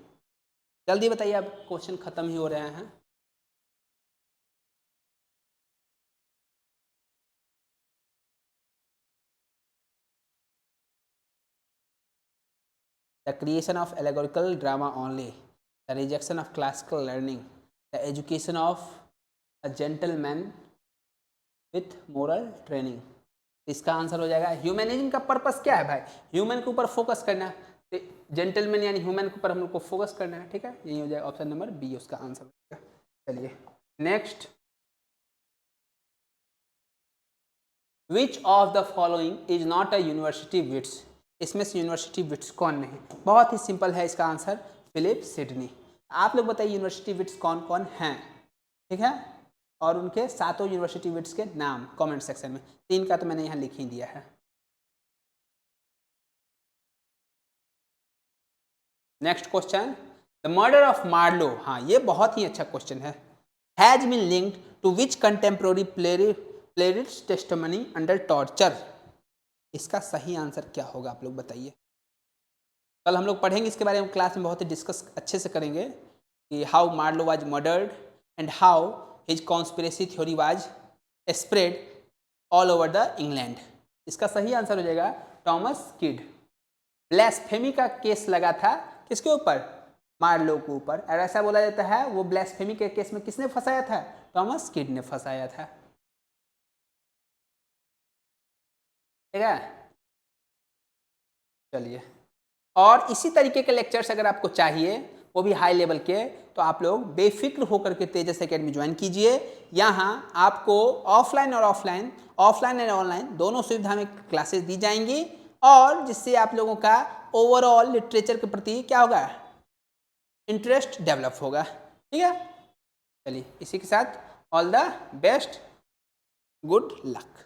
S1: जल्दी बताइए, अब क्वेश्चन खत्म ही हो रहे हैं। The creation of allegorical drama only, the rejection of classical learning, the education of a gentleman with moral training. इसका आंसर हो जाएगा, ह्यूमनिज्म का पर्पस क्या है भाई, ह्यूमन के ऊपर फोकस करना है, जेंटलमैन यानी ह्यूमन के ऊपर हम लोग को फोकस करना है, ठीक है, यही हो जाएगा ऑप्शन नंबर बी उसका आंसर हो जाएगा। चलिए next, which of the following is not a university Wits, इसमें से यूनिवर्सिटी विट्स कौन नहीं, बहुत ही सिंपल है इसका आंसर, फिलिप सिडनी। आप लोग बताइए यूनिवर्सिटी विट्स कौन कौन हैं, ठीक है, और उनके सातों यूनिवर्सिटी विट्स के नाम कमेंट सेक्शन में, 3 का तो मैंने यहाँ लिख ही दिया है। Next question, the murder of Marlowe, हाँ ये बहुत ही अच्छा क्वेश्चन है, has been linked to which contemporary playwright's testimony under torture, इसका सही आंसर क्या होगा आप लोग बताइए। कल हम लोग पढ़ेंगे इसके बारे में, क्लास में बहुत ही डिस्कस अच्छे से करेंगे कि how Marlowe was murdered and how his conspiracy theory was spread all over the England. इसका सही आंसर हो जाएगा थॉमस किड। ब्लास्फेमी का केस लगा था किसके ऊपर, मार्लो के ऊपर, और ऐसा बोला जाता है वो ब्लास्फेमी के केस में किसने फंसाया था, थॉमस किड ने फंसाया था, ठीक है। चलिए, और इसी तरीके के लेक्चर्स अगर आपको चाहिए वो भी हाई लेवल के, तो आप लोग बेफिक्र होकर के तेजस एकेडमी ज्वाइन कीजिए। यहाँ आपको ऑफलाइन और ऑफलाइन एंड ऑनलाइन दोनों सुविधा में क्लासेस दी जाएंगी, और जिससे आप लोगों का ओवरऑल लिटरेचर के प्रति क्या होगा, इंटरेस्ट डेवलप होगा, ठीक है। चलिए इसी के साथ all the best, good luck.